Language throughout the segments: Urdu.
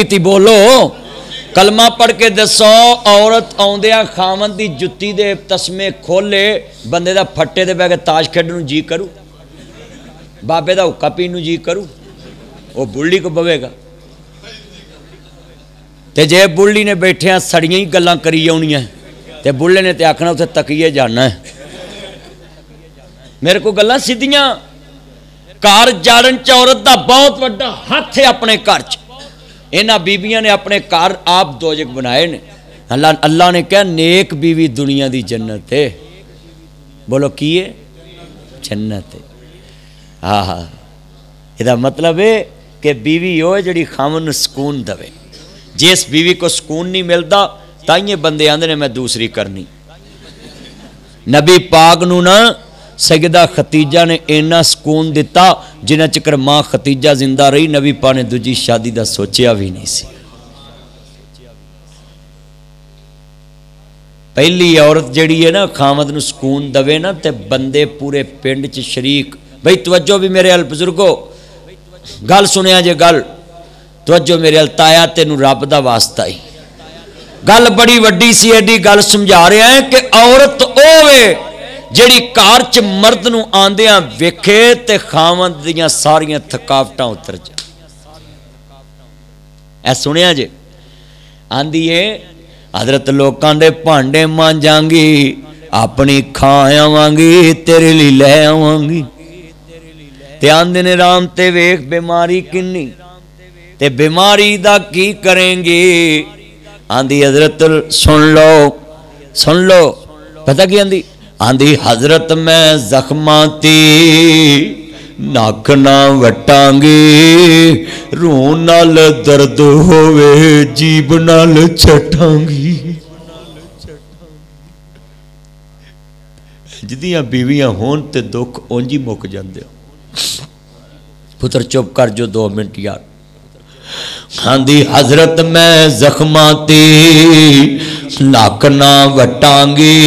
کی بولو کلمہ پڑھ کے دسو عورت آدھا خامن دی جتی دے تسمے کھولے بندے دا پھٹے دے بہ کے تاش کھیڈن جی کرو بابے دا حکا پین جی کرو وہ بڑھی کو بوے گا تے جے بڑھی نے بیٹھے سڑیاں ہی گلاں کری آنیاں تے بڑھے نے تے آکھنا اتنے تکیے جانا ہے میرے کو گلاں سیدھیاں کار جاڑن چ عورت دا بہت بڑا ہاتھ ہے اپنے گھر چ انہاں بیبیاں نے اپنے گھر آپ دوجک بنائے نے اللہ نے کہا نیک بیوی دنیا دی جنت ہے بولو کی ہے جنت ہے ہاں ہاں یہ مطلب ہے کہ بیوی ہو جڑی خامن سکون دے جس بیوی کو سکون نہیں ملتا تائیں بندے آندے نے میں دوسری کرنی نبی پاک نو نا سیدہ ختیجہ نے اینا سکون دیتا جنہ چکر ماں ختیجہ زندہ رہی نبی پاک نے دوجی شادی دا سوچیا بھی نہیں سی پہلی عورت جڑی ہے نا خامد نو سکون دوے نا تے بندے پورے پنڈ چ شریک بھئی توجہ بھی میرے بزرگو گل سنیا جے گل توجہ میرے تایا تینو رب دا واسطہ ہی گل بڑی وڈی سی ایڈی گل سمجھا رہے ہیں کہ عورت اوے جیڑی کار چ مرد نو آندیاں ویکھے تے خامد دیاں ساریاں تھکاوٹاں اتر جا اے سنیا جے آندی ہے حضرت لوکاں دے پانڈے مانجاں گی اپنی کھایا وانگی تیرے لی لے آوانگی تے آندے نے رام تے ویکھ بیماری کنی تے بیماری دا کی کریں گے آندی حضرت سن لو پتہ کی آندی حضرت میں زخماتی ناک نہ وٹانگی رون نال درد ہوئے جیب نال چھٹانگی جدیاں بیویاں ہون تے دکھ اونجی مک جاندے پتر چپ کر جو 2 منٹ یار آندی حضرت میں زخماتی ناک نہ وٹانگی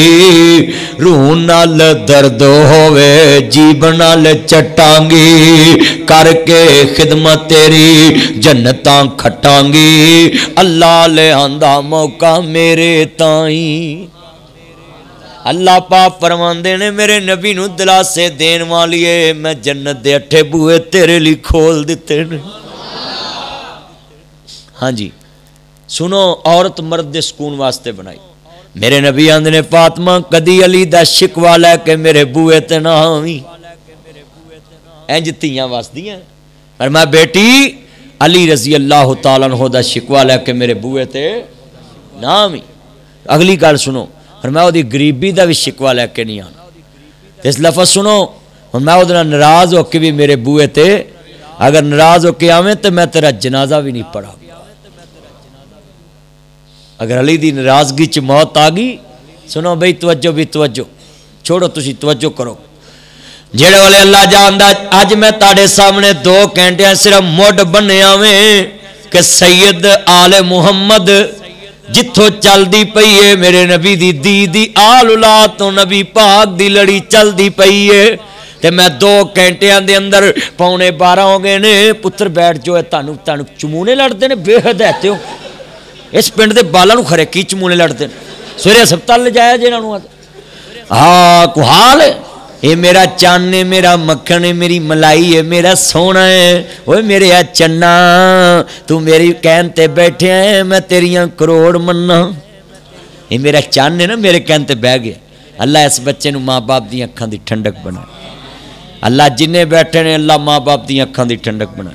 رون نال درد ہوئے جیب نال چٹانگی کر کے خدمت تیری جنتاں کھٹانگی اللہ لے آندہ موقع میرے تائیں اللہ پاک فرماندے نے میرے نبی نو دلاسے دین والیے میں جنت دے 8 بوئے تیرے لی کھول دیتے نے ہاں جی سنو عورت مرد دے سکون واسطے بنائی میرے نبی آندے نے فاطمہ کدی علی دا شکوا لے کے میرے بوئے تے نہ آویں انج تیاں واسدیاں پر میں بیٹی علی رضی اللہ تعالیٰ عنہ دا شکوا لے کے میرے بوئے تے نہ آویں اگلی گل سنو اور میں وہ غریبی دا بھی شکوا لے کے نہیں آنا اس لفظ سنو اور میں وہ ناراض ہو کے بھی میرے بوئے تے اگر ناراض ہو کے آویں تو میں تیرا جنازہ بھی نہیں پڑھا اگر علی دی ناراضگی چ موت آ گئی سنو بھئی توجہ بھی توجہ چھوڑو تسی توجہ کرو جڑے والے اللہ جاندا اج میں تاڑے سامنے 2 گھنٹے صرف مڈ بنیا میں کہ سید آل محمد جتھوں چل دی پئی ہے میرے نبی دی آل اولاد تو نبی پاک دی لڑی چل دی پئی ہے تے میں 2 گھنٹے دے اندر 11:15 ہو گئے نے پتر بیٹھ جو ہے تانوں چمونے لڑتے نے بے حد ہے ہو اس پنڈ دے بالا نو کھرے کی چمونے لڑتے ہیں سویرے ہسپتال لے جایا جے انہاں ہاں کو حال ہے یہ میرا چان ہے میرا مکھن ہے میری ملائی ہے میرا سونا ہے اوے میرے چنا تو میری کہن تے بیٹھے ہیں میں تیریاں کروڑ مننا یہ میرا چان ہے نا میرے کہن تے بہ گیا اللہ اس بچے نو ماں باپ دی اکھاں دی ٹھنڈک بنا اللہ جنہیں بیٹھے نے اللہ ماں باپ دی اکھاں دی ٹھنڈک بنا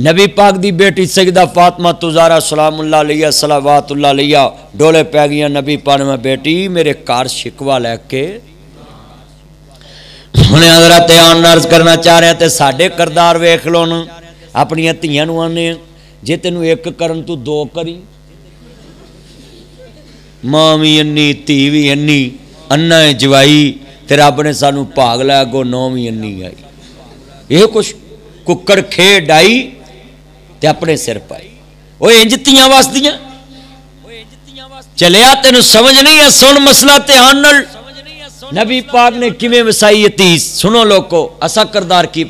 نبی پاک دی بیٹی سیدہ فاطمہ تزارہ سلام اللہ علیہ صلوات اللہ علیہ ڈولے پہ گیا نبی پاک میں بیٹی میرے کار شکوا لے کے انہیں حضرت آن عرض کرنا چاہ رہے ہیں تے ساڑھے کردار ویکھ لو نا اپنی تیاں نو آنے جے تینوں 1 کرن تو 2 کری ماں بھی انی تھی بھی انی انا جوائی تے رب نے سانو پاگ لیا گو 9 بھی انی آئی یہ کچھ ککڑ کھے ڈائی تے اپنے سر پائی وہ انجتیاں واسدیاں چلیا تینوں سمجھ نہیں ہے سن مسئلہ دھیان نال نبی پاک نے کیویں وسائی تیس سنو لوگو اسا کردار کی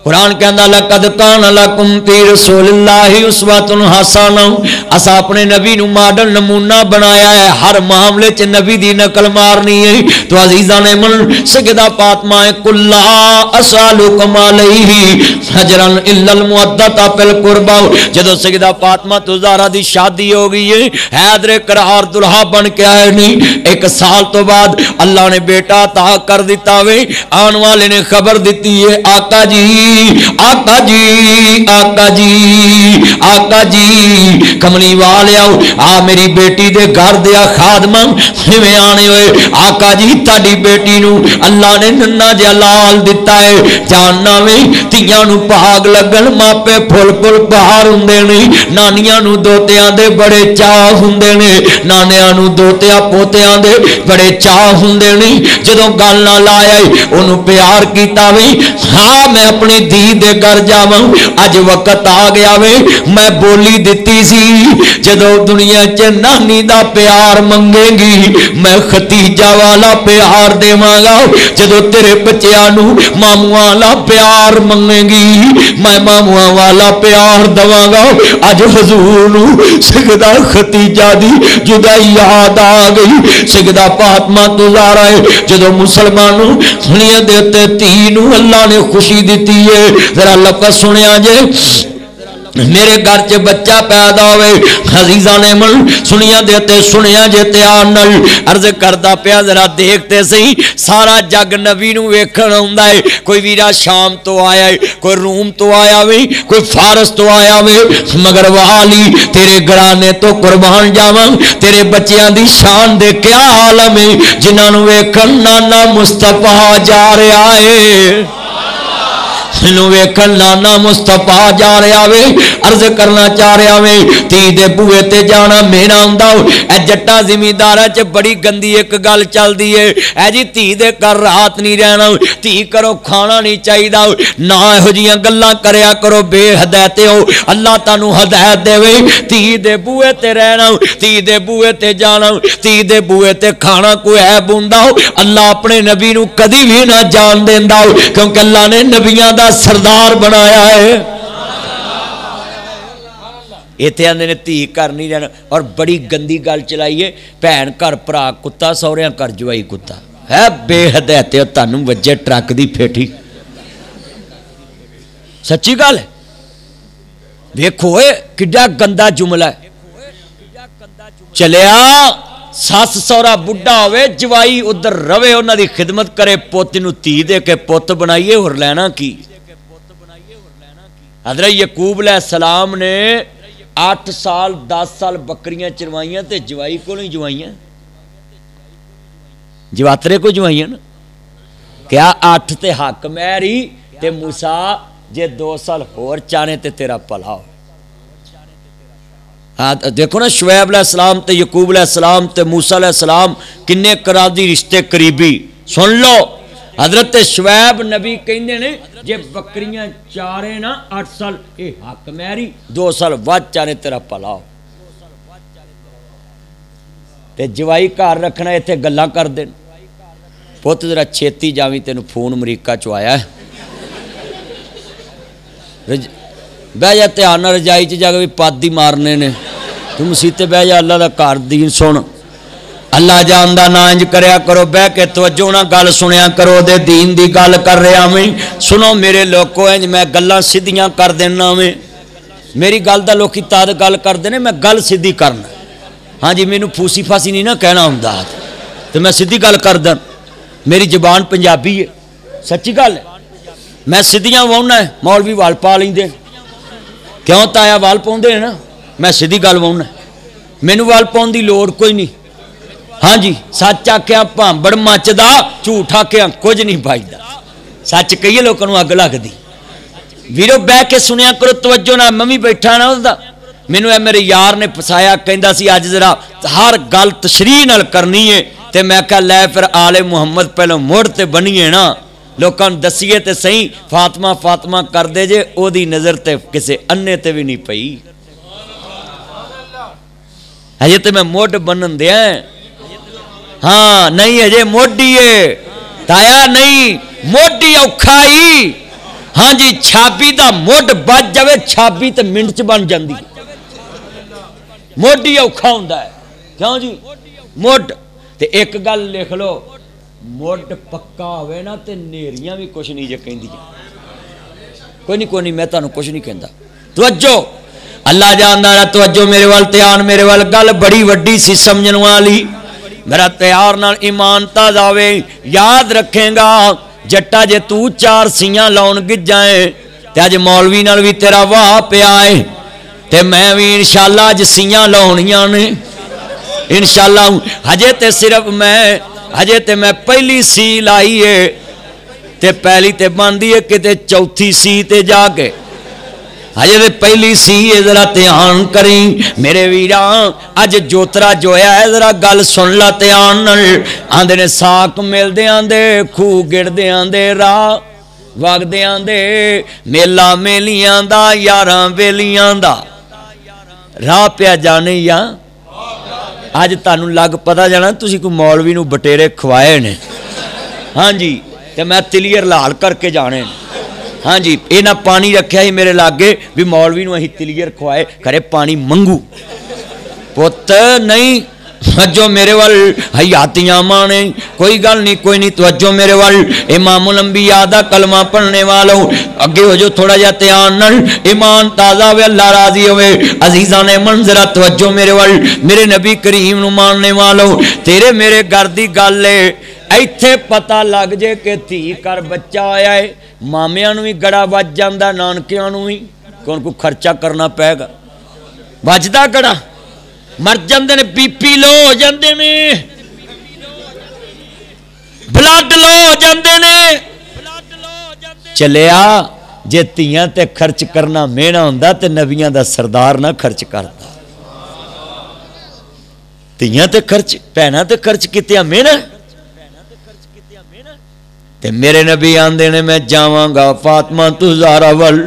قرآن کہندا لقد کان لکم فی رسول اللہ اسوۃ حسنہ، اسا اپنے نبی نو ماڈل نمونہ بنایا ہے، ہر معاملے چ نبی دی نقل مارنی ہے۔ تو عزیزان من سیدہ فاطمہ کلا اسالکم علیہ اجرا الا المودۃ فی القربى، جدوں سیدہ فاطمہ تو زہرا دی شادی ہو گئی ہے، حیدر کرار دلہا بن کے آئے نہیں، 1 سال تو بعد اللہ نے بیٹا عطا کر دیتا وے، آن والے نے خبر دیتی ہے آقا جی آقا جی آقا جی آقا جی کملی والے آؤ آ میری بیٹی دے گھر دیا خادمہ میں آنے ہوئے، آقا جی تاڑی بیٹی نو اللہ نے ننا جا لال دیتا ہے، جاننا میں تیاں نو پاگ لگن ماپے پھول پھول باہر ہوندے نے، نانیاں نو دوتیاں دے بڑے چاہ ہوندے نے، نانیاں نو دوتیاں پوتیاں دے بڑے چاہ ہوندے نے، جدوں گل نہ لایا انہوں پیار کیتا وے، ہاں میں اپنی دھی دے گھر جاواں، اج وقت آ گیا وے، میں بولی دتی سی جدوں دنیا چ نانی دا پیار منگے گی میں ختیجہ والا پیار دیواں گا، جدوں تیرے بچیاں نو ماموں والا پیار منگے گی میں ماموں والا پیار دواں گا۔ اج حضور نو سیدہ ختیجہ دی جدائی یاد آ گئی، سیدہ فاطمہ تو زہرا ہے جدوں مسلمانوں سنیا دیتے تینوں اللہ نے خوشی دیتی ہے، ذرا لفظ سنیا جے میرے گھر چ بچہ پیدا ہوئے، عزیزان من سنیا دیتے سنیا جیتے آنل عرض کردہ پیا ذرا دیکھتے سہی، سارا جگ نبی نو ویکھن ہوندا ہے، کوئی ویرا شام تو آیا ہے، کوئی روم تو آیا ہوئے، کوئی فارس تو آیا ہوئے، مگر والی تیرے گرانے تو قربان جاواں، تیرے بچیاں دی شان دے کیا عالم ہے جنہاں نو ویکھن نانا مصطفیٰ جا رہا ہے، انہوں ویکھن نانا مصطفیٰ جا رہا وے، عرض کرنا چاہ رہا وے تی دے بوئے تے جانا مینا ہوندا، اے جٹا زمیندارا چ بڑی گندی ایک گل چل دی ہے، اے جی تی دے کر رات نہیں رہنا، تی کرو کھانا نہیں چاہیدا، نہ ہو جیاں گلاں کریا کرو بے ہدایتے ہو، اللہ تانوں ہدایت دے وے، تی دے بوئے تے رہنا، تی دے بوئے تے جانا، تی دے بوئے تے کھانا کوئی عیب ہوندا، اللہ اپنے نبی نو کدی بھی نہ جان دیندا، کیونکہ اللہ نے نبیاں دا سردار بنایا ہے۔ ایتھے آندے نے تھی کر نہیں رہنا، اور بڑی گندی گل چلائی ہے، بہن گھر بھرا کتا سوریاں گھر جوائی کتا ہے، بے ہدایتے تانوں وجے ٹرک دی پھیٹی، سچی گل ہے، دیکھو کڈا گندا جملہ ہے، چلیا ساس سورا بڑھا ہوئے جوائی ادھر روے انہاں دی خدمت کرے، پوت نو تھی دے کے پوت بنائیے اور لینا کی۔ حضرت یعقوب علیہ السلام نے 8 سال 10 سال بکریاں چروائیاں تے جوائی کو نہیں جوائیاں، جواترے کو جوائیاں نا، کیا 8 تے حق میری تے موسیٰ جے 2 سال اور چانے تے تیرا پلا ہو۔ دیکھو نا شعیب علیہ السلام تے یعقوب علیہ السلام تے موسیٰ علیہ السلام کنے قرابی رشتے قریبی، سن لو حضرت شعیب نبی کہندے نے جے بکریاں چارے نا 8 سال اے حق میری 2 سال ود چارے تیرا پلا ہو، تے جوائی گھر رکھنا ایتھے گلاں کر دین، پوت ذرا چھیتی جاویں تینوں فون امریکہ چ آیا ہے، بہ جا دھیان نال رجائی چ جا کے بھی پاد ہی مارنے نے، تو مسیتے بہ جا اللہ دا گھر دین سن، اللہ جاندا نا انج کریا کرو، بہ کے توجہ نہ گل سنیا کرو، دے دین دی گل کر رہا میں، سنو میرے لوگو انج میں گلاں سیدھیاں کر دینا میں، میری گل دا لوکی تاد گل کر دینے میں گل سیدھی کرنا، ہاں جی مینوں پھوسی پھاسی نہیں نہ کہنا ہوندا، تو میں سیدھی گل کر دن، میری زبان پنجابی ہے، سچی گل ہے، میں سیدھیاں واؤنا ہے، مولوی وال پا لیندے کیوں تایا وال پاؤندے نا، میں سیدھی گل واؤنا ہے، مینوں وال پاؤن دی لوڑ کوئی نہیں، ہاں جی سچ آکھیا بھانبڑ مچدا، جھوٹ آکھیا کچھ نہیں بھاجدا، سچ کہیے لوکاں نوں اگ لگدی، ویرو بہ کے سنیا کرو توجہ نال، میں بھی بیٹھا نا اس دا، مینوں اے میرے یار نے پسایا کہندا سی اج ذرا ہر گل تشریح نال کرنی ہے، تے میں کہا لے پھر آل محمد پہلو مڑ تے بنیے نا، لوکاں دسیے تے صحیح فاطمہ فاطمہ کر دے جے، او دی نظر تے کسے انے تے بھی نہیں پئی، ہجے تے میں موڈ بنن دیا ہاں نہیں ہجے موڈی ہے تایا نہیں موڈی اوکھائی ہاں جی چھابی دا مڈ بج جائے چھابی تے منٹ چ بن جاندی مڈ ہی اوکھا ہوندا ہے کیوں جی مڈ تے ایک گل لکھ لو مڈ پکا ہوئے نا تے نیریاں بھی کچھ نہیں جے کہندیاں کوئی نہیں میں تانوں کچھ نہیں کہندا توجہ اللہ جاندا ہے توجہ میرے وال دھیان میرے وال گل بڑی وڈی سی سمجھن والی میرا تیار نال ایمان تازہ ہوے یاد رکھیں گا جٹا جے تو 4 سیاں لاؤن گج جائیں تے اج مولوی نال بھی تیرا واہ پیا ہے تے میں بھی انشاءاللہ اج سیاں لاؤنیاں نے انشاءاللہ ہجے تے صرف میں پہلی سی لائی ہے تے پہلی تے باندھی ہے کہ چوتھی سی تے جا کے ہجے تے پہلی سی ہے ذرا دھیان کریں میرے ویراں اج جوترا جویا ہے ذرا گل سن لا دھیان نال آندے نے ساک ملدے آندے خوہ گڑدے آندے راہ وگدے آندے میلا میلیاں دا یاراں ویلیاں دا راہ پیا جانے یا اج تانوں لگ پتا جانا تسی کوئی مولوی نو بٹیرے کھوائے نے ہاں جی تے میں تلیئر لال کر کے جانے ہاں جی یہ نہ پانی رکھیا ہی میرے لاگے بھی مولوی نو اہی تلیئر کھوائے کرے پانی منگو پت نہیں توجہ میرے وال حیاتیاں مانے کوئی گل نہیں توجہ میرے وال امام الانبیاء دا کلمہ پڑھنے والوں اگے ہو جو تھوڑا جا دھیان نال ایمان تازہ ہوئے اللہ راضی ہوئے عزیزان منظرہ توجہ میرے وال میرے نبی کریم نو ماننے والوں تیرے میرے گھر دی گل لے ایتھے پتہ لگ جے کہ تھی کر بچہ آیا ہے مامیاں نو ہی گڑا بچ جاندہ نانکیاں نو ہی کون کو خرچہ کرنا پے گا بچدا گڑا مر جاندے نے بی پی لو ہو جاندے نے بلڈ لو ہو جاندے نے چلیا جے تیاں تے خرچ کرنا مینا ہوندا تے نبیاں دا سردار نہ خرچ کردا تیاں تے خرچ پینا تے خرچ کیتیا مینا تے میرے نبی آندے نے میں جاواں گا فاطمہ تو زہرا ول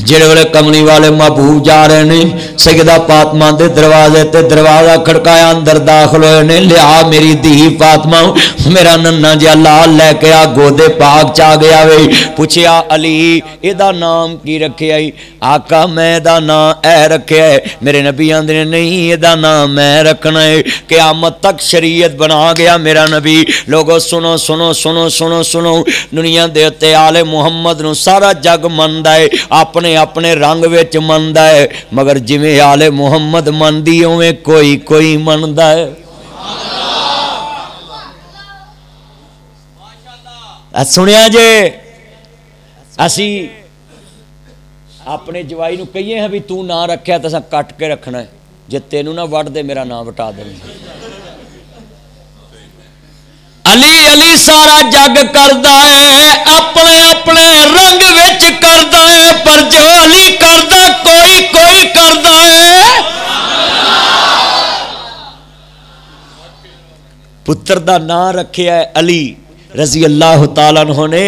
جڑے والے کملی والے محبوب جا رہے نے سیدہ فاطمہ دے دروازے تے دروازہ کھڑکایا اندر داخل ہوئے نے لیا میری دھی فاطمہ میرا ننہ جی لال لے کے آ گودے پاک چا گیا وے پوچھیا علی اے دا نام کی رکھے آئی آقا میں دا نام اے رکھے ہے میرے نبی آندے نے نہیں اے دا نام میں رکھنا ہے قیامت تک شریعت بنا گیا میرا نبی لوگو سنو سنو سنو سنو سنو دنیا دے تے آل محمد نو سارا جگ مندا ہے اپنے اپنے رنگ وچ مندا ہے مگر جویں آل محمد مندی اویں کوئی مندا ہے سنیا جے اسی اپنے جوائی نو کہیے ہیں بھی تو نہ رکھیا تو کٹ کے رکھنا ہے جے تینوں نہ وٹ دے میرا نام وٹا دیں علی علی سارا جگ کردا ہے اپنے اپنے رنگ وچ کردا ہے پر جو علی کردا کوئی کردا ہے پتر دا نام رکھیا ہے علی رضی اللہ تعالیٰ عنہ نے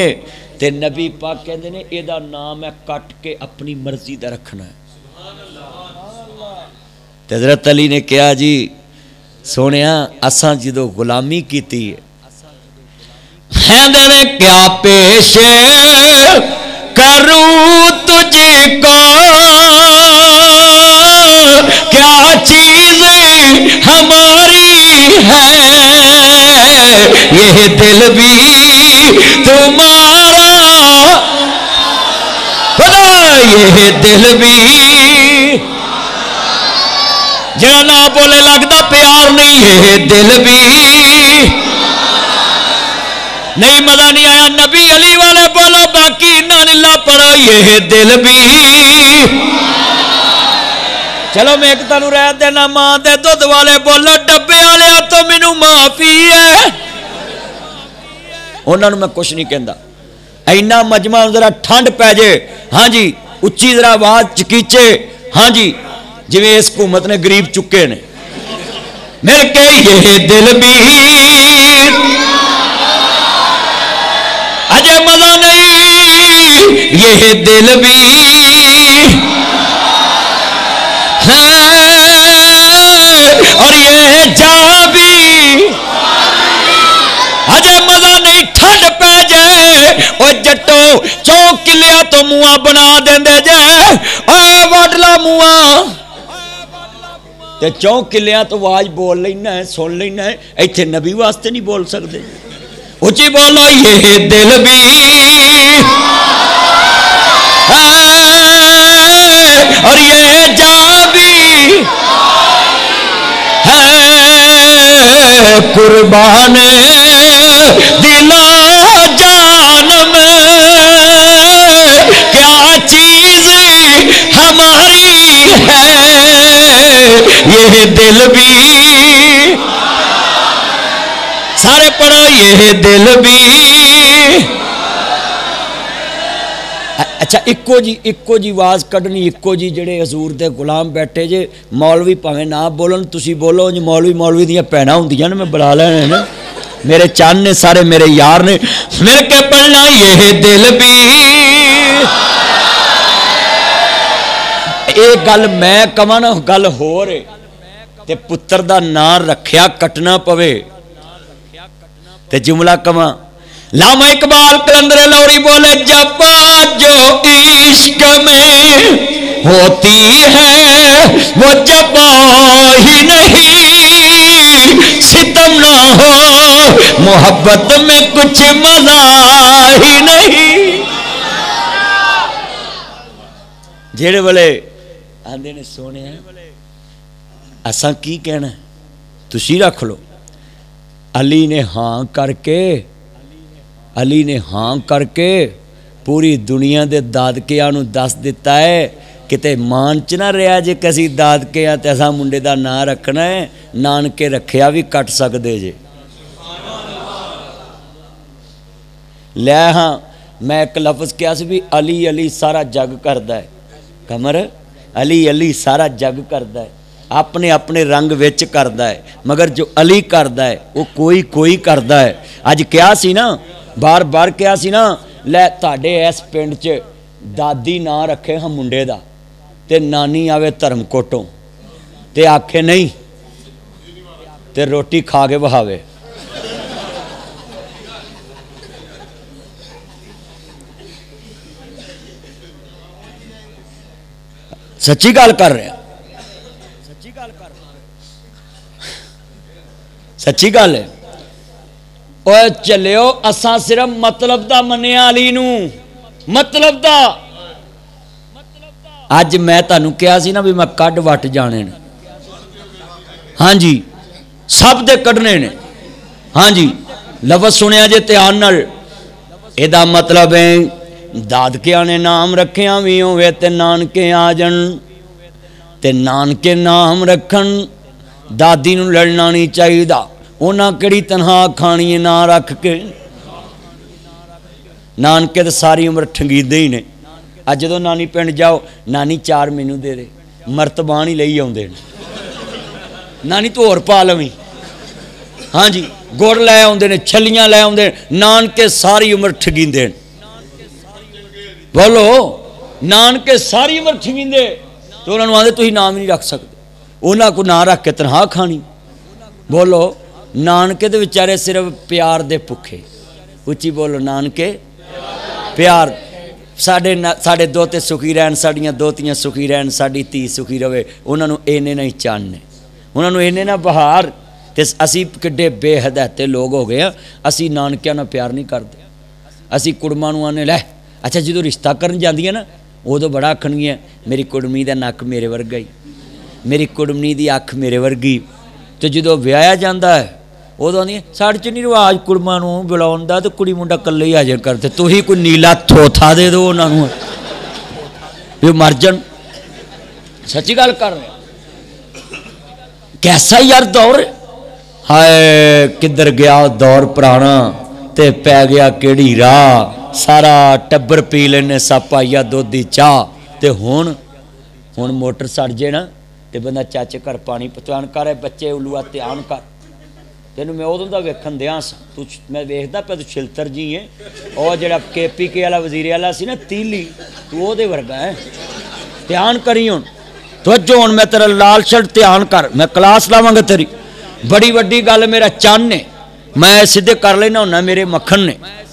تے نبی پاک کہندے نے اے دا نام ہے کٹ کے اپنی مرضی دا رکھنا ہے تے حضرت علی نے کہا جی سونیا اساں جدو غلامی کیتی ہے نے کیا پیش کروں تجھ کو کیا چیز ہماری ہے یہ دل بھی تمہارا خدا یہ دل بھی جہاں نہ بولے لگتا پیار نہیں یہ دل بھی نہیں مزہ نہیں آیا نبی علی والے بولو باقی انا للہ پڑھو یہ دل بھی چلو میں ایک تنو رہ دینا ماں دے دودھ والے بولو ڈبے والے تو مینوں معافی ہے انہاں نوں میں کچھ نہیں کہندا اینا مجمع ذرا ٹھنڈ پے جے ہاں جی اچھی ذرا آواز چکیچے ہاں جی جویں اس حکومت نے غریب چکے نے میرے کہ یہ دل بھی اجے مزہ نہیں یہ دل بھی ہے اور یہ جہاں بھی اجے مزہ نہیں ٹھنڈ پہ جائے او جٹو 4 کلیا تو منہ بنا دیندے جے اے وڈلا منہ تے 4 کلیاں تو آواز بول لینا ہے سن لینا ہے ایتھے نبی واسطے نہیں بول سکتے اچھی بولو یہ دل بھی اور یہ جان بھی ہے قربان دلا جان میں کیا چیز ہماری ہے یہ دل بھی سارے پڑھو یہ دل بھی اچھا اکو جی آواز کڈنی اکو جی جڑے حضور دے غلام بیٹھے جے مولوی پاویں نہ بولن تسی بولو جی مولوی دیاں پینا ہوندیاں نے میں بڑھا لینے نا میرے چاند نے سارے میرے یار نے مل کے پڑھنا یہ دل بھی ایک گل میں کہاں نا گل ہو رہے تے پتر دا نام رکھیا کٹنا پوے تے جملہ کما لاما اقبال کلندر لوری بولے جب جو عشق میں ہوتی ہے وہ جبا ہی نہیں ستم نہ ہو محبت میں کچھ مزہ ہی نہیں جیڑے بولے آندے نے سونے ہیں اساں کی کہنا ہے تسی رکھ لو علی نے ہاں کر کے پوری دنیا دے دادکیاں نو دس دیتا ہے کتے مان چ نہ رہا جے کسی دادکیاں تے اساں منڈے دا نام رکھنا ہے نانکے رکھیا بھی کٹ سکدے جے لے ہاں میں ایک لفظ کیا سی بھی علی سارا جگ کردا ہے کمر علی سارا جگ کردا ہے اپنے اپنے رنگ وچ کردا ہے مگر جو علی کردا ہے وہ کوئی کردا ہے اج کیا سی نا بار بار کیا سی نا لے تاڑے اس پنڈ چ دادی نا رکھے ہم منڈے دا تے نانی آوے دھرم کوٹوں تے آکھے نہیں تے روٹی کھا کے بہاوے سچی گل کر رہے ہیں سچی گل ہے اوے چلیو اساں صرف مطلب دا منیا علی نو مطلب دا اج میں تانوں کہا سی نا بھی میں کڈ وٹ جانے نے ہاں جی سب دے کڈنے نے ہاں جی لفظ سنیا جے دھیان نال اے دا مطلب ہے دادکیاں نے نام رکھیاں وی ہوے تے نانکے آ جن تے نانکے نام رکھن دادی نو لڑنا نہیں چاہیے انہاں کیڑی تنہا کھانی ہے نہ رکھ کے نانکے تے ساری عمر ٹھنگیندے ہی نے اج جدوں نانی پنڈ جاؤ نانی 4 مینوں دے دے مرتبان ہی لئی آوندے نانی تو اور پا لویں ہاں جی گڑ لے آوندے نے چھلیاں لے آوندے نانکے ساری عمر ٹھگیندے بولو نانکے ساری عمر ٹھگیندے تو انہوں نے آدھے تھی نام نہیں رکھ سکتے انہوں کو نام رکھ کے تنہا کھانی بولو نانکے دے بیچارے صرف پیار دے پکھے اچھی بولو نانکے پیار ساڑھے دوتے سکھی رہن ساڑھیاں دوتیاں سکھی رہن ساڑھی تی سکھی رہے انہوں نے اینے نہیں چاننے انہوں نے اینے نہ بہار اسی کڈے بے ہدایتے لوگ ہو گئے ہیں اسی نانکیاں نہ پیار نہیں کرتے اسی کڑماں نوں آنے لے اچھا جدو رشتہ کرن جاندی ہے نا وہ تو بڑا آکھنگی ہے میری کڑمی دا نک میرے ورگا ہی میری کڑمنی دی اکھ میرے ورگی تو جدو ویایا جاندا ہے وہ تو آدھی ساڑھ چ نہیں رواج کڑماں نوں بلاؤن دا تو کڑی منڈا کلے ہی حاضر کرتے تو ہی کوئی نیلا تھوتھا دے دو انہاں نوں بھی مر جن سچی گل کر رہے کیسا یار دور ہائے کدھر گیا دور پرانا تے پی گیا کیڑی راہ سارا ٹبر پی لینے سپ آئیا دودھ دی چاہ تے ہون موٹر سڑ جے نا تے بندہ چاچے کر پانی پتوان کر بچے الوا تیان کر تینوں میں ادوں دا ویکھن دیاں سا میں ویکھدا پیا تو چھلتر جی ہے اور جڑا کے پی کے والا وزیر اعلیٰ سی نا تیلی تو او دے ورگا ہے دھیان کری ہن توجہ ہن میں تیرا لال شرٹ دھیان کر میں کلاس لاواں گا تیری بڑی وڈی گل میرا چن ہے میں سیدھے کر لینا ہونا میرے مکھن نے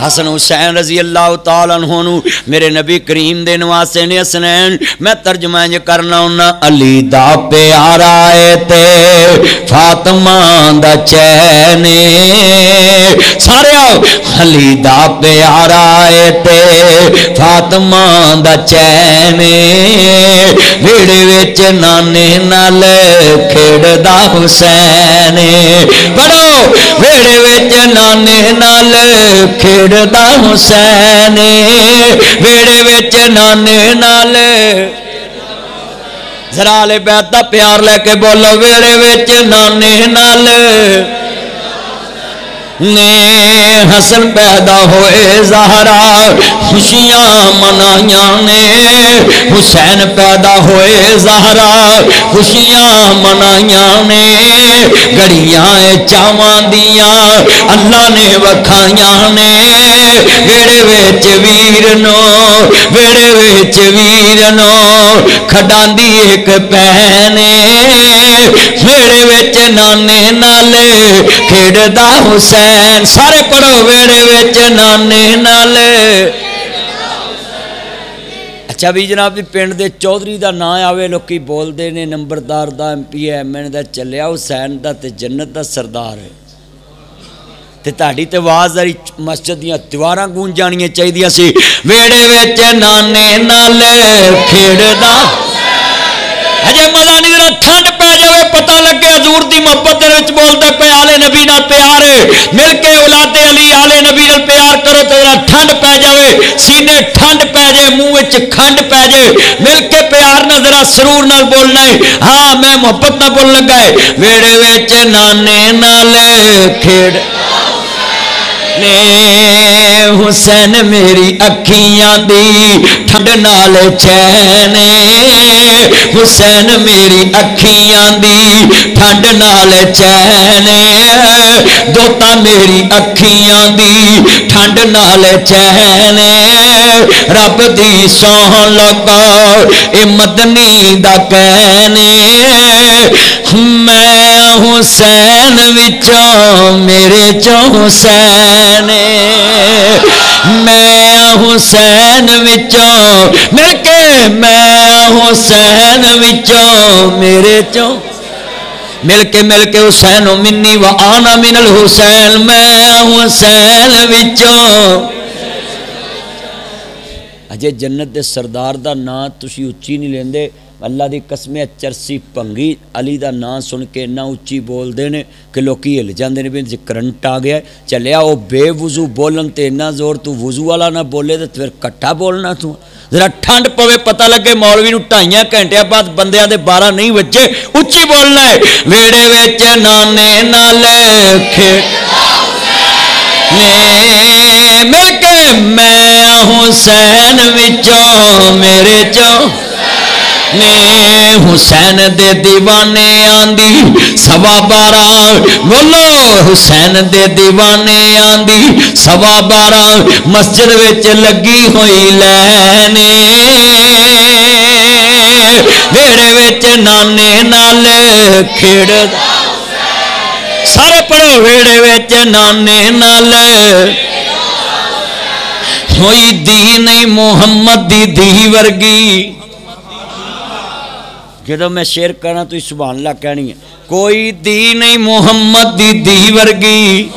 حسن حسین رضی اللہ تعالیٰ عنہ میرے نبی کریم دے نواسے نے حسنین میں ترجمہ جو کرنا ہونا علی دا پیارا اے تے فاطمہ دا چینے سارے آؤ علی دا پیارا اے تے فاطمہ دا چینے ویڑے ویچ نانے نال کھیڑ دا حسین پڑھو ویڑے ویچ نانے نال کھیڑ دا حسین ویڑے ویچ نانے نال ذرا لے بیت دا پیار لے کے بولو ویڑے ویچ نانے نال نے حسن پیدا ہوئے زہرا خوشیاں منائیاں نے حسین پیدا ہوئے زہرا خوشیاں منائیاں نے گڑیاں چاواں دیاں اللہ نے وکھائیاں نے ویڑے ویچ ویر نو ویڑے ویچ ویر نو کھڈان دی ایک پہنے ویڑے ویچ نانے نالے کھیڑ دا حسین سارے پڑھو ویڑے ویچ نانے نالے اچھا بھی جناب بھی پنڈ دے چودھری دا نا آوے لوکی بول دے نے نمبردار دا ایم پی ہے میں نے دا چلیا حسین دا تے جنت دا سردار ہے تے تاڑی تے وازاری مسجد دیاں دیواراں گون جانیاں چاہی دیا سی ویڑے ویچ نانے نالے کھیڑ دا اجے مزہ نہیں ذرا ٹھنڈ پہ جاوے پتہ لگے حضور دی محبت دے وچ بولدے پے آلے نبی نال پیار ہے مل کے اولاد علی آلے نبی نال پیار کرو تے ذرا ٹھنڈ پہ جاوے سینے ٹھنڈ پہ جائے منہ وچ کھنڈ پہ جائے مل کے پیار نہ ذرا سرور نال بولنا ہے ہاں میں محبت نہ بول لگا ہے ویڑے وچ نانے نال کھیڑ حسین میری اکھیاں دی ٹھنڈ نال چین حسین میری اکھیاں دی ٹھنڈ نال چین دوتا میری اکھیاں دی ٹھنڈ نال چین رب دی سوہن لگا اے مدنی دا کہنے میں حسین وچوں میرے چوں حسین میں حسین وچوں مل کے میں حسین وچوں میرے چوں مل کے حسین و منی و آنا من الحسین میں حسین وچوں اجے جنت دے سردار دا نا تسی اچھی نہیں لیندے اللہ دی قسمیں چرسی پنگی علی دا نا سن کے نہ اچھی بول دینے کہ لوکی ہل جاندے نے بھی کرنٹ آ گیا ہے چلیا وہ بے وضو بولن تے اتنا زور تو وضو والا نہ بولے تو پھر کٹھا بولنا تو ذرا ٹھنڈ پوے پتہ لگے مولوی نو 2.5 گھنٹے بعد بندیاں دے 12 نہیں بجے اچھی بولنا ہے ویڑے وچ نانے نالے کھیڑ مل کے میں حسین وچوں میرے چوں حسین دے دیوانے آندی 12:15 بولو حسین دے دیوانے آندی 12:15 مسجد وچ لگی ہوئی لینے ویڑے وچ نانے نال کھیڑ سارے پڑھو ویڑے وچ نانے نال ہوئی دی نہیں محمد دی دی ورگی جدو میں شعر کرنا تو سبحان اللہ کہنی ہے کوئی دی نہیں محمد دی دی ورگی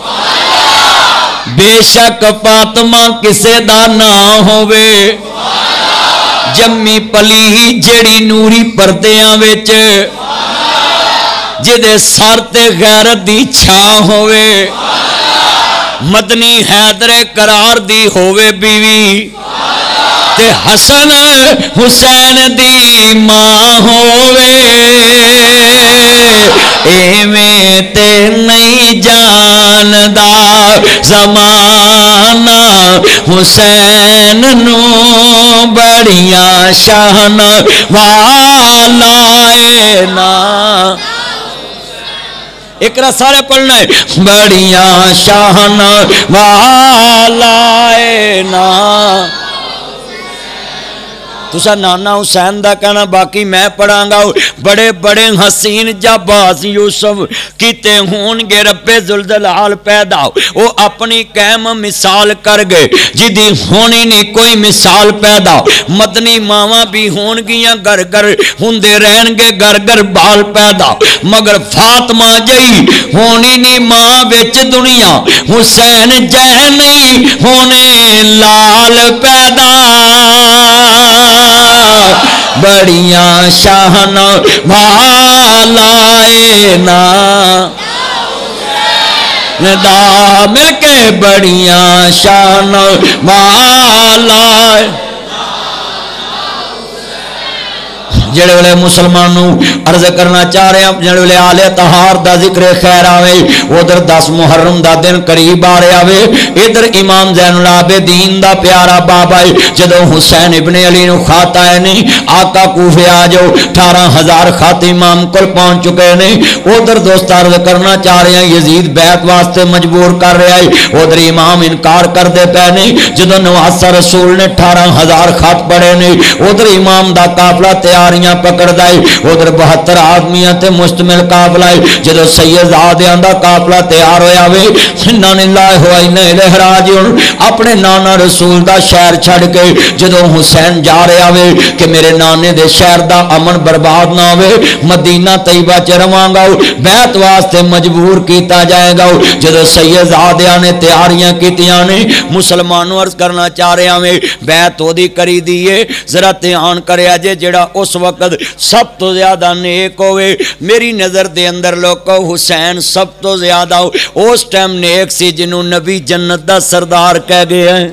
بے شک فاطمہ کسے دا نہ ہووے جمی پلی جیڑی نوری پردیاں وچ جدے سر تے غیرت دی چھا ہووے مدنی حیدر قرار دی ہووے بیوی تے حسن حسین دی ماں ہووے ایویں تے نہیں جاندا زمانہ حسین نو بڑیاں شان والا اے نا اقرا سارے پڑھنا ہے بڑیاں شان والا اے نا تسا نانا حسین دا کہنا باقی میں پڑھاں گا بڑے بڑے حسین جاباز یوسف کیتے ہون گے رب ذوالجلال پیدا وہ اپنی قائم مثال کر گئے جدی ہونی نہیں کوئی مثال پیدا مدنی ماواں بھی ہون گیاں گر گر ہوندے رہن گے گر گر بال پیدا مگر فاطمہ جئی ہونی نہیں ماں وچ دنیا حسین جہ نہیں ہونے لال پیدا بڑیاں شان والائے نا دا مل کے بڑیاں شان والائے جڑے والے مسلمانوں عرض کرنا چاہ رہے ہیں جڑے والے آل طہار دا ذکر خیر آوے ادھر 10 محرم دا دن قریب آ رہے آوے ادھر امام زین العابدین دا پیارا بابا جدو حسین ابن علی نو خط آئے نہیں آقا کوفے آ جاؤ 18,000 خط امام کل پہنچ چکے نہیں ادھر دوست عرض کرنا چاہ رہے ہیں یزید بیعت واسطے مجبور کر رہے آئے ادھر امام انکار کر دے پہ نہیں جدو نواسہ رسول نے 18,000 خط پڑھے نہیں ادھر امام دا قافلہ تیاری پکڑ دائی ادھر 72 آدمیاں تے مشتمل قافلہ جدو سید آدیاں دا قافلہ تیار ہویا وے انا للہ و انا الیہ راجعون اپنے نانا رسول دا شہر چھڑ کے جدو حسین جا رہا وے کہ میرے نانے دے شہر دا امن برباد نہ ہوئے مدینہ طیبہ چ رواں گا بیعت واسطے مجبور کیتا جائے گا جدو سید آدیاں نے تیاریاں کیتیاں نے مسلمانوں عرض کرنا چاہ رہے ہیں بیعت ہو دی کری دیئے ذرا دھیان کرے اجے جڑا اس وقت سب تو زیادہ نیک ہوئے میری نظر دے اندر لوگو حسین سب تو زیادہ اس ٹائم نیک سی جنہوں نبی جنت دا سردار کہہ گئے ہیں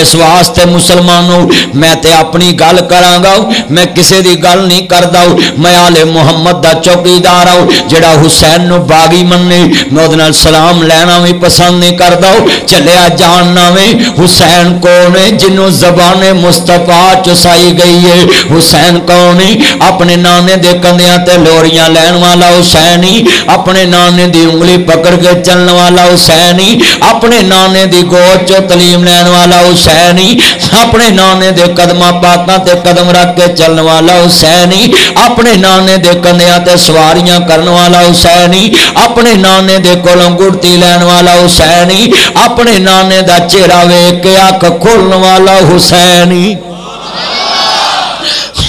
اس واسطے مسلمانوں میں تے اپنی گل کراں گا میں کسے دی گل نہیں کردا میں آل محمد دا چوکیدار ہوں جڑا حسین نو باغی مننے میں اودے نال سلام لینا بھی پسند نہیں کردا چلیا جاننا میں حسین کون ہے جنوں زبان مصطفیٰ چسائی گئی ہے حسین کون ہے اپنے نانے دے کندیاں تے لوریاں لین والا حسینی اپنے نانے دی انگلی پکڑ کے چلن والا حسینی اپنے نانے دی گود چو تعلیم لین والا حسینی اپنے نانے دے قدمہ پاکاں تے قدم رکھ کے چلن والا حسینی اپنے نانے دے کندیاں تے سواریاں کرن والا حسینی اپنے نانے دے کولوں گڑتی لین والا حسینی اپنے نانے دا چہرہ ویکھ کے اکھ کھولن والا حسینی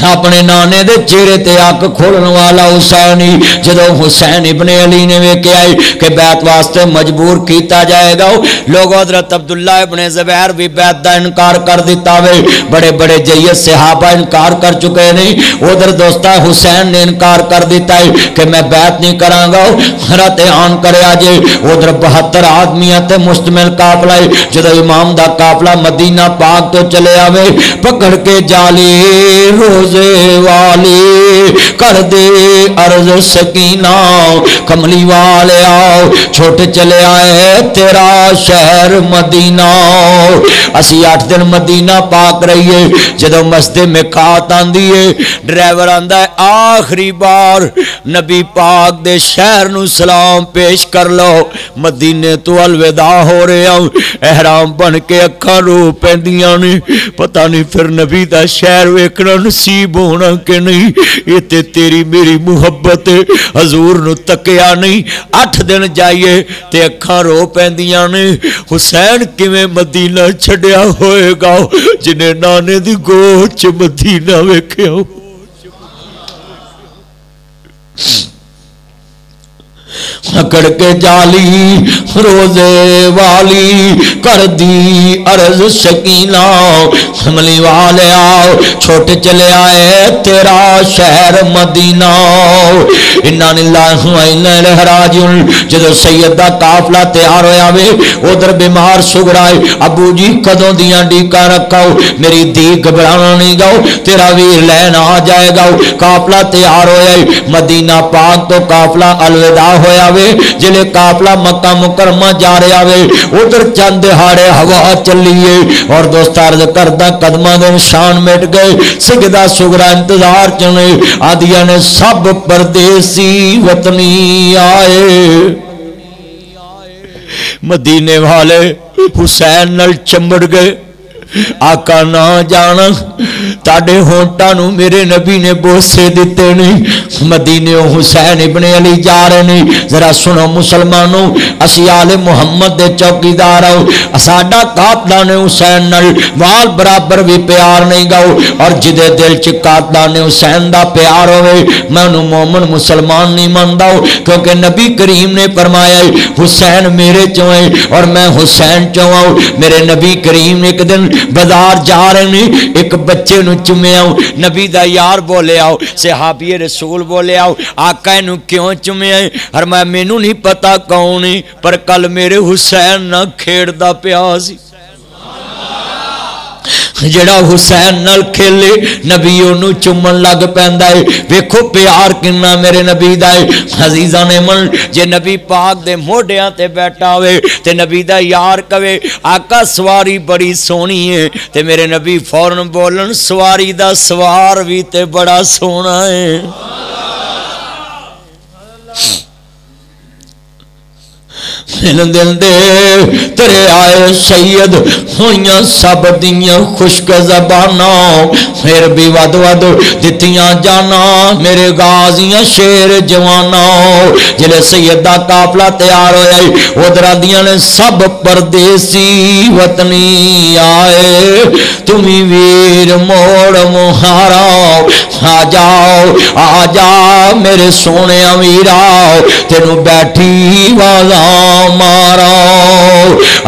اپنے نانے دے چہرے تے اکھ کھولن والا حسینی جدو حسین ابن علی نے ویکھیا کہ بیعت واسطے مجبور کیتا جائے گا لوگ حضرت عبداللہ ابن زبیر بھی بیعت دا انکار کر دیتا وے بڑے بڑے جیت صحابہ انکار کر چکے نہیں ادھر دوستا حسین نے انکار کر دیتا ہے کہ میں بیعت نہیں کراں گا دھیان کرے آجے ادھر 72 آدمیاں تے مشتمل قافلہ جدو امام دا قافلہ مدینہ پاک تو چلے آوے پکڑ کے جالی روز والی کر دے عرض سکینہ کملی والے آؤ چھوٹ چلے آئے تیرا شہر مدینہ اسی 8 دن مدینہ پاک رہیے جدو مسجد مقات آندی ہے ڈرائیور آندا ہے آخری بار نبی پاک دے شہر نو سلام پیش کر لو مدینے تو الوداع ہو رہے ہوں احرام بن کے اکھاں رو پیندیاں نے پتہ نہیں پھر نبی دا شہر ویکھنا نصیب ہونا کہ نہیں یہ تے تیری میری محبت حضور نو تکیا نہیں 8 دن جائیے تے اکھاں رو پیندیاں نے حسین کیویں مدینہ چھڈیا ہوئے گا جنہیں نانے دی گود چ مدینہ ویکھیا پکڑ کے جالی روزے والی کر دی عرض سکینہ کملی والے آؤ چھوٹ چلے آئے تیرا شہر مدینہ انا للہ و انا الیہ راجعون جدو سید دا قافلہ تیار ہویا وے ادھر بیمار سگرائے ابو جی کدوں دیاں ڈیکا رکھاؤ میری دی گھبرانا نہیں گاؤ تیرا ویر لین آ جائے گا قافلہ تیار ہویا مدینہ پاک تو قافلہ الوداع ہویا وے جلے قافلہ مکہ مکرمہ جا رہا وے ادھر چند دہاڑے ہوا چلیے اور دوست عرض کردہ قدمہ دے نشان مٹ گئے سجدہ سگرا انتظار چنے آدھیا نے سب پردیسی وطنی آئے مدینے والے حسین نل چمڑ گئے آقا نہ جانا تاڑے ہونٹاں نو میرے نبی نے بوسے دیتے نہیں مدینے حسین ابن علی جا رہے نہیں ذرا سنو مسلمانوں اسی آل محمد دے چوکیدار آؤ ساڈا قاتلہ نے حسین نال وال برابر بھی پیار نہیں گاؤ اور جدے دل چ قاتلہ نے حسین دا پیار ہوئے میں انہوں مومن مسلمان نہیں ماندا کیونکہ نبی کریم نے فرمایا حسین میرے چوئے اور میں حسین چوہاں میرے نبی کریم نے ایک دن بازار جا رہے ہیں ایک بچے نو چمے آؤ نبی دا یار بولے آؤ صحابی رسول بولے آؤ آقا نو کیوں چمے آئے اور میں نو نہیں پتا کونی پر کل میرے حسین نہ کھیڑ دا پیاسی جڑا حسین نال کھیلے نبی انہوں چمن لگ پیندا ہے ویکھو پیار کنا میرے نبی دا ہے عزیزاں نے من جے نبی پاک دے موڈیاں تے بیٹھا ہوئے تے نبی دا یار کہے آقا سواری بڑی سونی ہے تے میرے نبی فوراً بولن سواری دا سوار بھی تے بڑا سونا ہے دل دے ترے آئے سید ہویاں سب دیاں خشک زباناں پھر بھی ود ود دتیاں جانا میرے غازیاں شیر جواناں جلے سید دا قافلہ تیار ہوئے ادھر دیاں نے سب پردیسی وطنی آئے تمہیں ویر موڑ مہارا آ جا میرے سونے امیرا تینوں بیٹھی والا مارا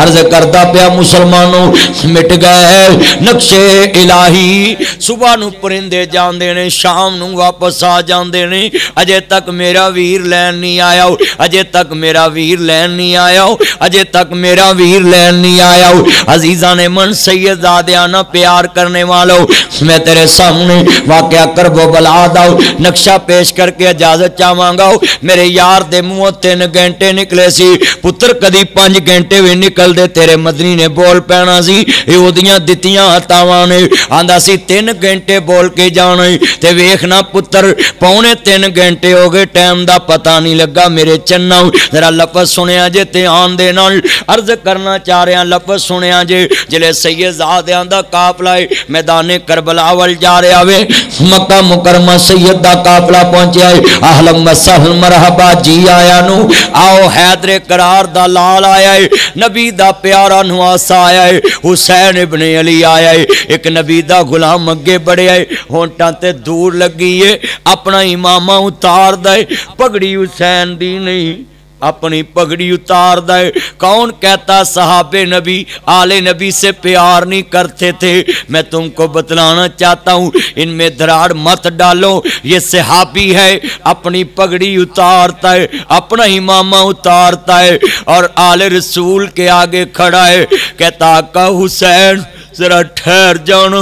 عرض کرتا پیا مسلمانوں مٹ گئے نقشے الہی صبح نو پرندے جاندے نے شام نو واپس آ جاندے نے اجے تک میرا ویر لین نہیں آیا اجے تک میرا ویر لین نہیں آیا اجے تک میرا ویر لین نہیں آیا عزیزان من سید زادیانہ پیار کرنے والوں میں تیرے سامنے واقعہ کرب و بلا داؤ نقشہ پیش کر کے اجازت چاہواں گا میرے یار دے منہ 3 گھنٹے نکلے سی پتر کدی 5 گھنٹے بھی نکل دے تیرے مدنی نے بول پینا سی یہودیاں دتیاں ہتاواں نے آندا سی 3 گھنٹے بول کے جانا تے ویکھنا پتر پونے 3 گھنٹے ہو گئے ٹائم دا پتہ نہیں لگا میرے چنا ذرا لفظ سنیا جے تے آن دے نال عرض کرنا چاہ رہے ہیں لفظ سنیا جے جلے سید زادیاں دا قافلہ میدان کربلا ول جا رہا وے مکہ مکرمہ سید دا قافلہ پہنچیا ہے اہلا و سہلا مرحبا جی آیا نو آؤ حیدر قرار دا لال آیا ہے نبی دا پیارا نواسا آیا ہے حسین ابن علی آیا ہے ایک نبی دا غلام اگے بڑھے آئے ہونٹاں تے دور لگی ہے اپنا امامہ اتار دائے پگڑی حسین دی نہیں اپنی پگڑی اتار دائے کون کہتا صحابہ نبی آل نبی سے پیار نہیں کرتے تھے میں تم کو بتلانا چاہتا ہوں ان میں دراڑ مت ڈالو یہ صحابی ہے اپنی پگڑی اتارتا ہے اپنا امامہ اتارتا ہے اور آل رسول کے آگے کھڑا ہے کہتا آقا حسین ذرا ٹھہر جانا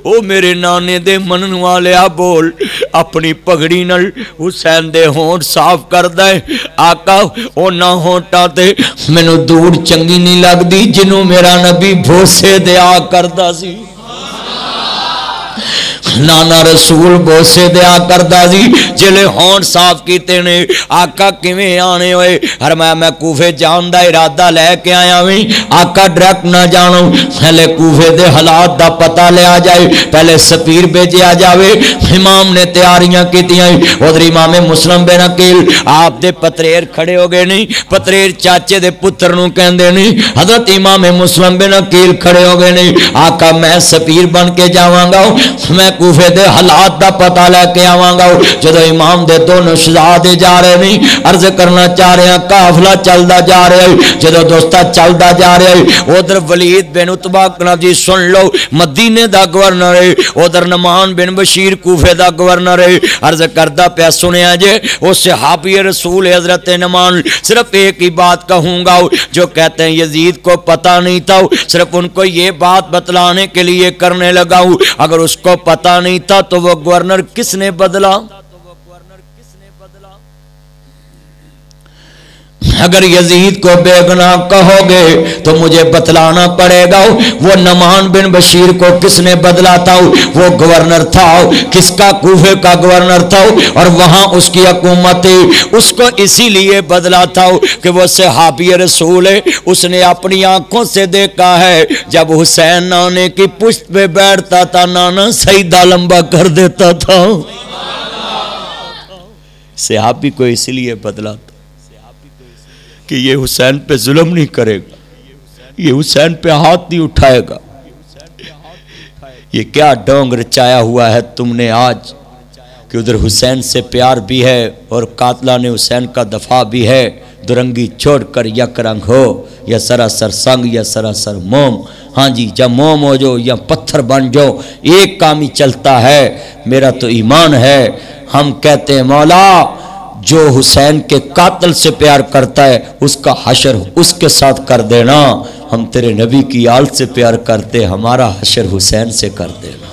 او میرے نانے دے منن والیا بول اپنی پگڑی نل حسین دے ہونٹ صاف کر دے آقا او نہ ہونٹا تے مینوں دور چنگی نہیں لگ دی جنوں میرا نبی بھوسے دیا کردا سی نانا رسول بوسے دیا کردہ سی جلے ہون صاف کیتے نے آقا کیویں آنے ہوئے فرمایا میں کوفے جان دا ارادہ لے کے آیا ہوئی آقا ڈائریکٹ نہ جانو پہلے کوفے دے حالات دا پتہ لے آ جائے پہلے سفیر بھیجے آ جاوے امام نے تیاریاں کیتیاں ادھر امام مسلم بن عقیل آپ دے پتریر کھڑے ہو گئے نہیں پتریر چاچے دے پتر نو کہندے نہیں حضرت امام مسلم بن عقیل کھڑے ہو گئے نہیں آقا میں سفیر بن کے جاواں گا میں کوفے دے حالات دا پتہ لے کے آواں گا جدو امام دے دونوں شہزادے جا رہے نہیں عرض کرنا چاہ رہے ہیں قافلہ چلدا جا رہے ہیں جدو دوستا چلدا جا رہے ہیں ادھر ولید بن عتبہ کنا جی سن لو مدینے دا گورنر ہے ادھر نعمان بن بشیر کوفے دا گورنر ہے عرض کردہ پہ سنیا جے اس صحابی رسول حضرت نعمان صرف ایک ہی بات کہوں گا جو کہتے ہیں یزید کو پتہ نہیں تھا صرف ان کو یہ بات بتلانے کے لیے کرنے لگا ہوں اگر اس کو پتہ نہیں تھا تو وہ گورنر کس نے بدلا اگر یزید کو بے گناہ کہو گے تو مجھے بتلانا پڑے گا وہ نعمان بن بشیر کو کس نے بدلا تھا، وہ گورنر تھا، کس کا؟ کوفے کا گورنر تھا، اور وہاں اس کی حکومت تھی۔ اس کو اسی لیے بدلا تھا کہ وہ صحابی رسول ہے، اس نے اپنی آنکھوں سے دیکھا ہے جب حسین نانے کی پشت پہ بیٹھتا تھا نانا سجدہ لمبا کر دیتا تھا۔ صحابی کو اس لیے بدلا تھا کہ یہ حسین پہ ظلم نہیں کرے گا، یہ حسین پہ ہاتھ نہیں اٹھائے گا۔ یہ کیا ڈونگ رچایا ہوا ہے تم نے آج کہ ادھر حسین سے پیار بھی ہے اور قاتلان حسین کا دفاع بھی ہے، درنگی چھوڑ کر یک رنگ ہو یا سراسر سنگ یا سراسر موم۔ ہاں جی، جب موم ہو جو یا پتھر بن جو، ایک کام ہی چلتا ہے۔ میرا تو ایمان ہے، ہم کہتے ہیں مولا جو حسین کے قاتل سے پیار کرتا ہے اس کا حشر اس کے ساتھ کر دینا، ہم تیرے نبی کی آل سے پیار کرتے، ہمارا حشر حسین سے کر دینا۔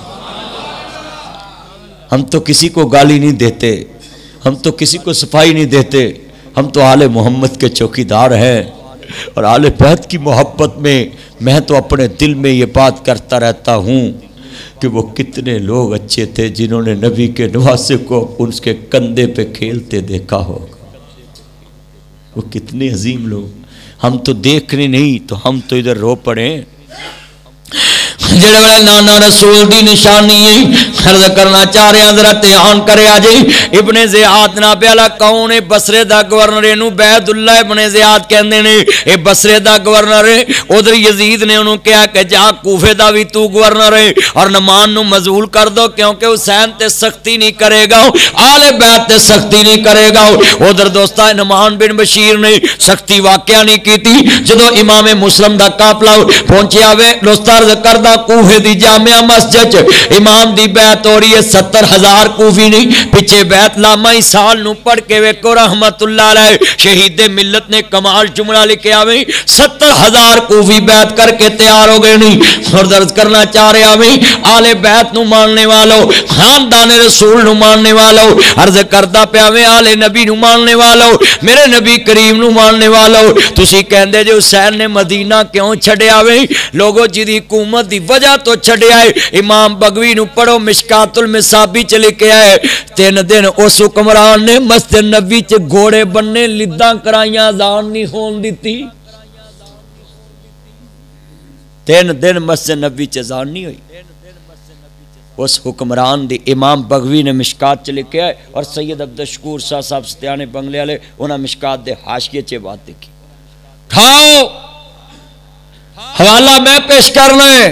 ہم تو کسی کو گالی نہیں دیتے، ہم تو کسی کو صفائی نہیں دیتے، ہم تو آل محمد کے چوکیدار ہیں، اور آل بیت کی محبت میں تو اپنے دل میں یہ بات کرتا رہتا ہوں کہ وہ کتنے لوگ اچھے تھے جنہوں نے نبی کے نواسے کو ان کے کندھے پہ کھیلتے دیکھا ہوگا، وہ کتنے عظیم لوگ۔ ہم تو دیکھنے نہیں تو ہم تو ادھر رو پڑے۔ جڑے والے نانا رسول دی نشانی عرض کرنا چاہ رہے ہیں، ذرا دھیان کرے آجی۔ ابن زیاد نابے والا کون ہے؟ بصرے دا گورنر، انہوں بیعت اللہ ابن زیاد کہندے نے، اے بصرے دا گورنر ہے۔ ادھر یزید نے انہوں کہا کہ جا کوفے دا بھی تو گورنر ہے اور نعمان نو مزول کر دو، کیونکہ حسین تے سختی نہیں کرے گا، آل بیت تے سختی نہیں کرے گا۔ ادھر دوستا نعمان بن بشیر نے سختی واقعہ نہیں کی تھی۔ جدو امام مسلم دا قافلہ پہنچیا ہوئے دوستا عرض کردہ کوفے دی جامعہ مسجد امام دی بیعت ہو رہی ہے، 70,000 کوفی نہیں پیچھے بیعت لاما سال نو پڑھ کے ویکو رحمت اللہ علیہ شہید ملت نے کمال جملہ لکھے آویں 70,000 کوفی بیعت کر کے تیار ہو گئے نہیں۔ اور درد کرنا چاہ رہے آویں آل بیعت نو ماننے والو، خاندان رسول نو ماننے والو، عرض کردہ پہ آویں آل نبی نو ماننے والو، میرے نبی کریم نو ماننے والو، تسی کہندے جو حسین نے مدینہ کیوں چھڑے آویں؟ لوگوں جی دی حکومت دی وجہ تو چھڑے آئے۔ امام بغوی نو پڑھو مشکات المصابی چلے کے آئے، 3 دن اس حکمران نے مسجد نبی چے گھوڑے بننے لداں کرائیاں اذان نہیں ہون دیتی، 3 دن مسجد نبی چے اذان نہیں ہوئی۔ اس حکمران دی امام بغوی نے مشکات چلے کے آئے، اور سید عبدالشکور شاہ صاحب ستیانے بنگلے والے انہاں مشکات دے حاشیے چے بات دیکھی۔ کھاؤ حوالہ میں پیش کرنا ہے،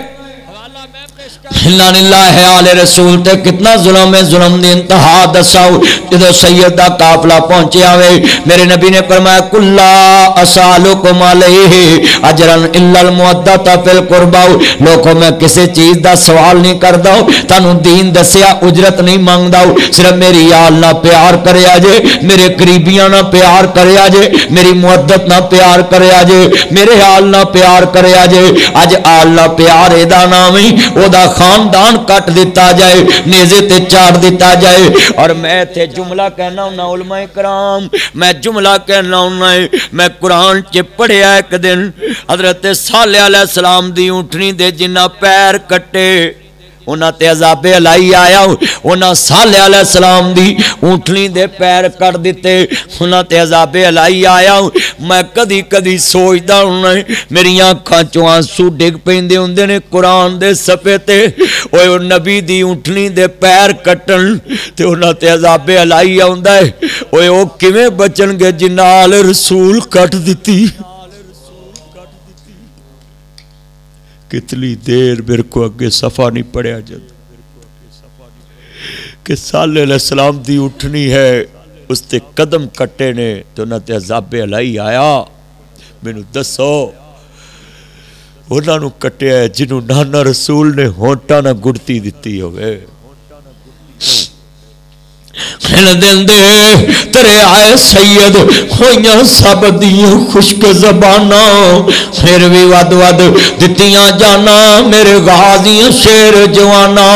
اللہ اللہ آل رسول تے کتنا ظلم ہے، ظلم دی انتہا دساؤ۔ جدو سیدہ قافلہ پہنچے آوے میرے نبی نے فرمایا کلا اسالکم علیہ اجرن الا المودۃ فی القربہ، لوگوں میں کسی چیز دا سوال نہیں کردا، تانوں دین دسیا اجرت نہیں مانگدا، صرف میری یال نہ پیار کرے آجے، میرے قریبیاں نہ پیار کرے آجے، میری مودت نہ پیار کرے آجے، میرے آل نہ پیار کرے آجے۔ اج آل نہ پیار ادا نام ہی او دا خاندان کٹ دیتا جائے، نیزے تے چاڑ دیتا جائے۔ اور میں تے جملہ کہنا ہوں نا علماء کرام، میں جملہ کہنا ہوں نا، میں قرآن چے پڑھیا ایک دن حضرت صالح علیہ السلام دی اونٹنی دے جنہ پیر کٹے انہاں تے عذاب الہی آیا، انہاں صالح علیہ السلام دی اونٹنی دے پیر کٹ دیتے، انہاں تے عذاب الہی آیا۔ میں کدی کدی سوچدا ہوں میری آنکھاں چوں آنسو ڈگ پیندے ہوندے نے قرآن دے صفحے تے، اوے او نبی دی اونٹنی دے پیر کٹن تے انہاں تے عذاب الہی آوندا ہے، اوے او کیویں بچن گے جنہاں آل رسول کٹ دتی۔ کتنی دیر میرے کو اگے صفحہ نہیں پڑھیا جاتا کہ صالح علیہ السلام دی اٹھنی ہے، اس تے قدم کٹے نے تو نہ تے عذاب الہی آیا۔ میں نو دسو انہاں نو کٹیا ہے جنہوں نانا رسول نے ہونٹا نہ گڑتی دیتی ہوئے۔ دن دے تیرے آئے سید ہوئیاں سب دیاں خشک زبانہ پھر بھی ود ود دتیاں جانا میرے غازیاں شیر جوانا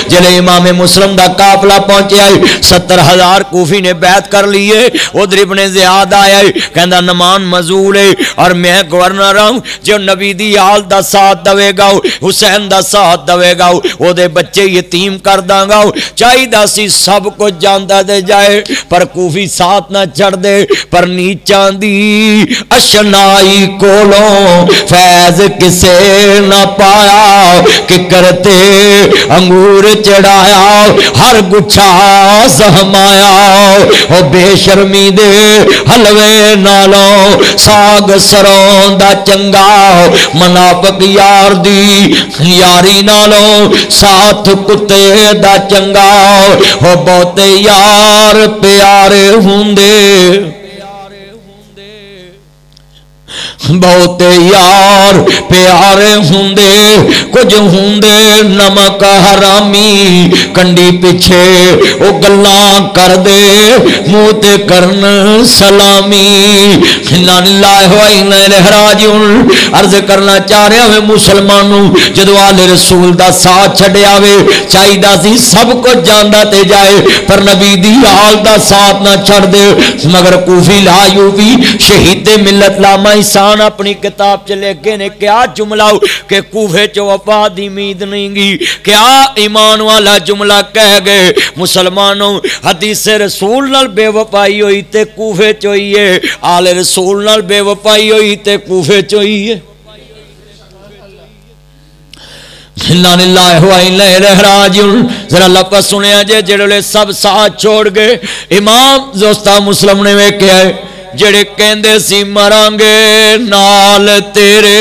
جلے امام مسلم دا قافلہ پہنچے آئے 70,000 کوفی نے بیعت کر لیے ادھر ابن زیاد آئے کہندہ نمان مزول ہے اور میں گورنر ہوں جو نبی دی آل دا ساتھ دوے گا حسین دا ساتھ دوے گا وہ دے بچے یتیم کر داں گا چاہی دا سی سب کو جاندہ دے جائے پر کوفی ساتھ نہ چڑھ دے پر نیچان دی اشنائی کولوں فیض کسے نہ پایا کہ کرتے انگور چڑھایا ہر گچھا سہمایا او بے شرمی دے حلوے نالوں ساگ سروں دا چنگا منافق یار دی یاری نالوں ساتھ کتے دا چنگا ہو بہتے یار پیارے ہوندے بہتے یار پیارے ہوندے کچھ ہوندے نمک حرامی کنڈی پچھے او گلاں کر دے موتے کرن سلامی انا للہ و انا الیہ راجعون عرض کرنا چاہ رہے ہوئے مسلمانوں جدو آل رسول دا ساتھ چھڑے آوے چاہی دا سی سب کو جاندہ تے جائے پر نبی دی آل دا ساتھ نہ چھڑ دے مگر کوفی لا یوفی شہید ملت لاما انسان اپنی کتاب چلے گے نے کیا جملہ کہ کوفے چو وفا دی امید نہیں گی کیا ایمان والا جملہ کہہ گئے مسلمانوں حدیث رسول نال بے وفائی ہوئی تے کوفے چوئیے آل رسول نال بے وفائی ہوئی تے کوفے چوئیے انا للہ و انا الیہ راجعون ذرا لفظ سنیا جے جڑے سب ساتھ چھوڑ گئے امام زوستہ مسلم نے وہ کیا ہے جڑے کہندے سی مرانگے نال تیرے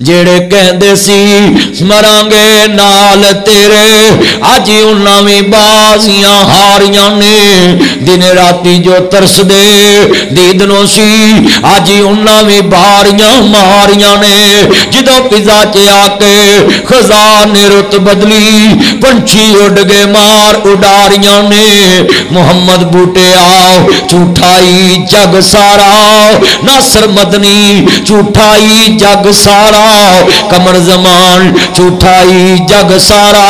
جڑے کہندے سی مرانگے نال تیرے آجی انہاں بازیاں ہاریاں نے دن راتی جو ترس دے دیدنوں سی آجی انہاں باریاں ماریاں نے جدو پزا چے آکے خزان رت بدلی پنچھی اڑ گے مار اڈاریاں نے محمد بوٹے آؤ چوٹھائی جگ سارا ناصر مدنی چوٹھائی جگ سارا کمر زمان چوٹھائی جگ سارا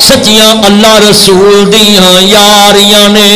سچیاں اللہ رسول دیاں یاریاں نے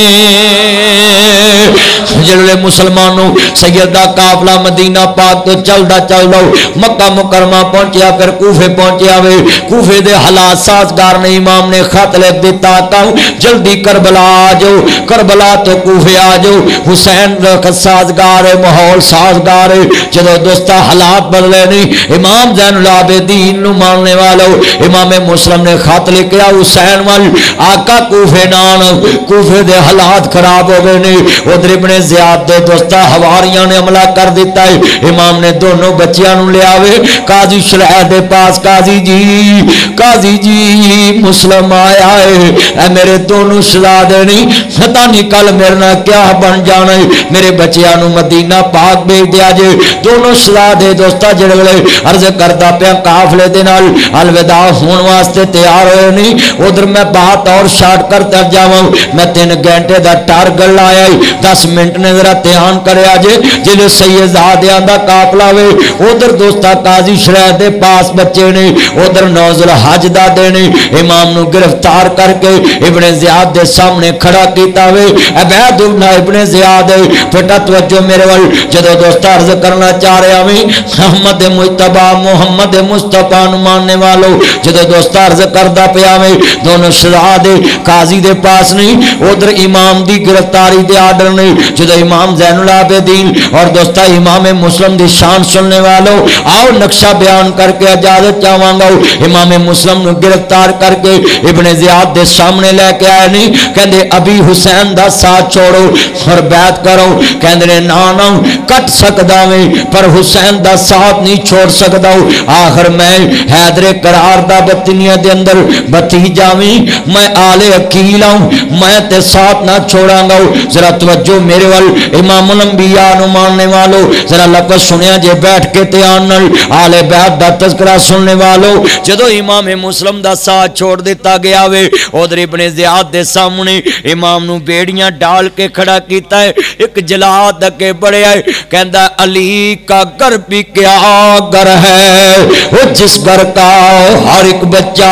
جڑے مسلمانوں سیدہ قافلہ مدینہ پاک تو چلدا چلدا مکہ مکرمہ پہنچیا پھر کوفے پہنچیا وے کوفے دے حالات سازگار نے امام نے خط لکھ دیتا کہوں جلدی کربلا آ جاؤ کربلا تو کوفے آ جاؤ حسین رخت سازگار ہے ماحول سازگار ہے جدو دوستا حالات بدلے نہیں امام زین العابدین نو ماننے والو امام مسلم نے خط لکھیا حسین وال آقا کوفے نان کوفے دے حالات خراب ہو گئے نہیں ادھر ابن زیاد دے دوستا حواریاں نے عملہ کر دیتا ہے امام نے دونوں بچیاں نو لے آوے قاضی شرح دے پاس قاضی جی مسلم آیا ہے اے میرے دونوں شہزادے نہیں پتہ نہیں کل میرنا کیا بن جانا ہے میرے بچیاں نو مدینہ پاک بھیج دیا جے دونوں شہزادے دوستا جڑے عرض کردا پیا قافلے دے نال الوداع ہون واسطے تیار ہوئے نہیں ادھر میں بات اور شارٹ کرتا جاواں میں 3 گھنٹے دا ٹارگل لایا 10 منٹ نے ذرا دھیان کریا جے جلے سیدزادیاں دا قافلہ وے ادھر دوستا قاضی شرح دے پاس بچے نے ادھر نوزل حج دا دینے امام نو گرفتار کر کے ابن زیاد دے سامنے کھڑا کیتا وے عبید ابن زیاد پھٹا توجہ میرے وال جدو دوستا عرض کرنا چاہ رہا ہمیں محمد مجتبہ محمد مصطفیٰ ماننے والو جدو دوستا عرض کردہ پیا میں دونوں شہزادے قاضی دے پاس نہیں ادھر امام دی گرفتاری دے آرڈر نہیں جدو امام زین العابدین اور دوستا امام مسلم دی شان سننے والو آؤ نقشہ بیان کر کے اجازت چاہواں گا امام مسلم نو گرفتار کر کے ابن زیاد دے سامنے لے کے آئے نہیں کہندے ابھی حسین دا ساتھ چھوڑو اور بیعت کرو کہندے نا کٹ سکدا میں پر حسین دا ساتھ نہیں چھوڑ سکدا آخر میں حیدر قرار دا بطنیہ دے اندر بھتیجا میں آل عقیل ہوں میں تے ساتھ نہ چھوڑاں گا ذرا توجہ میرے وال نال امام الانبیاء نو ماننے والو ذرا لفظ سنیا جے بیٹھ کے دھیان نال آل بیت دا تذکرہ سننے والو جدو امام مسلم دا ساتھ چھوڑ دیتا گیا وے ادھر ابن زیاد دے سامنے امام نو بیڑیاں ڈال کے کھڑا کیتا ہے ایک جلاد کے بڑے آئے کہندا علی کا گھر بھی کیا گھر ہے وہ جس گھر کا ہر ایک بچہ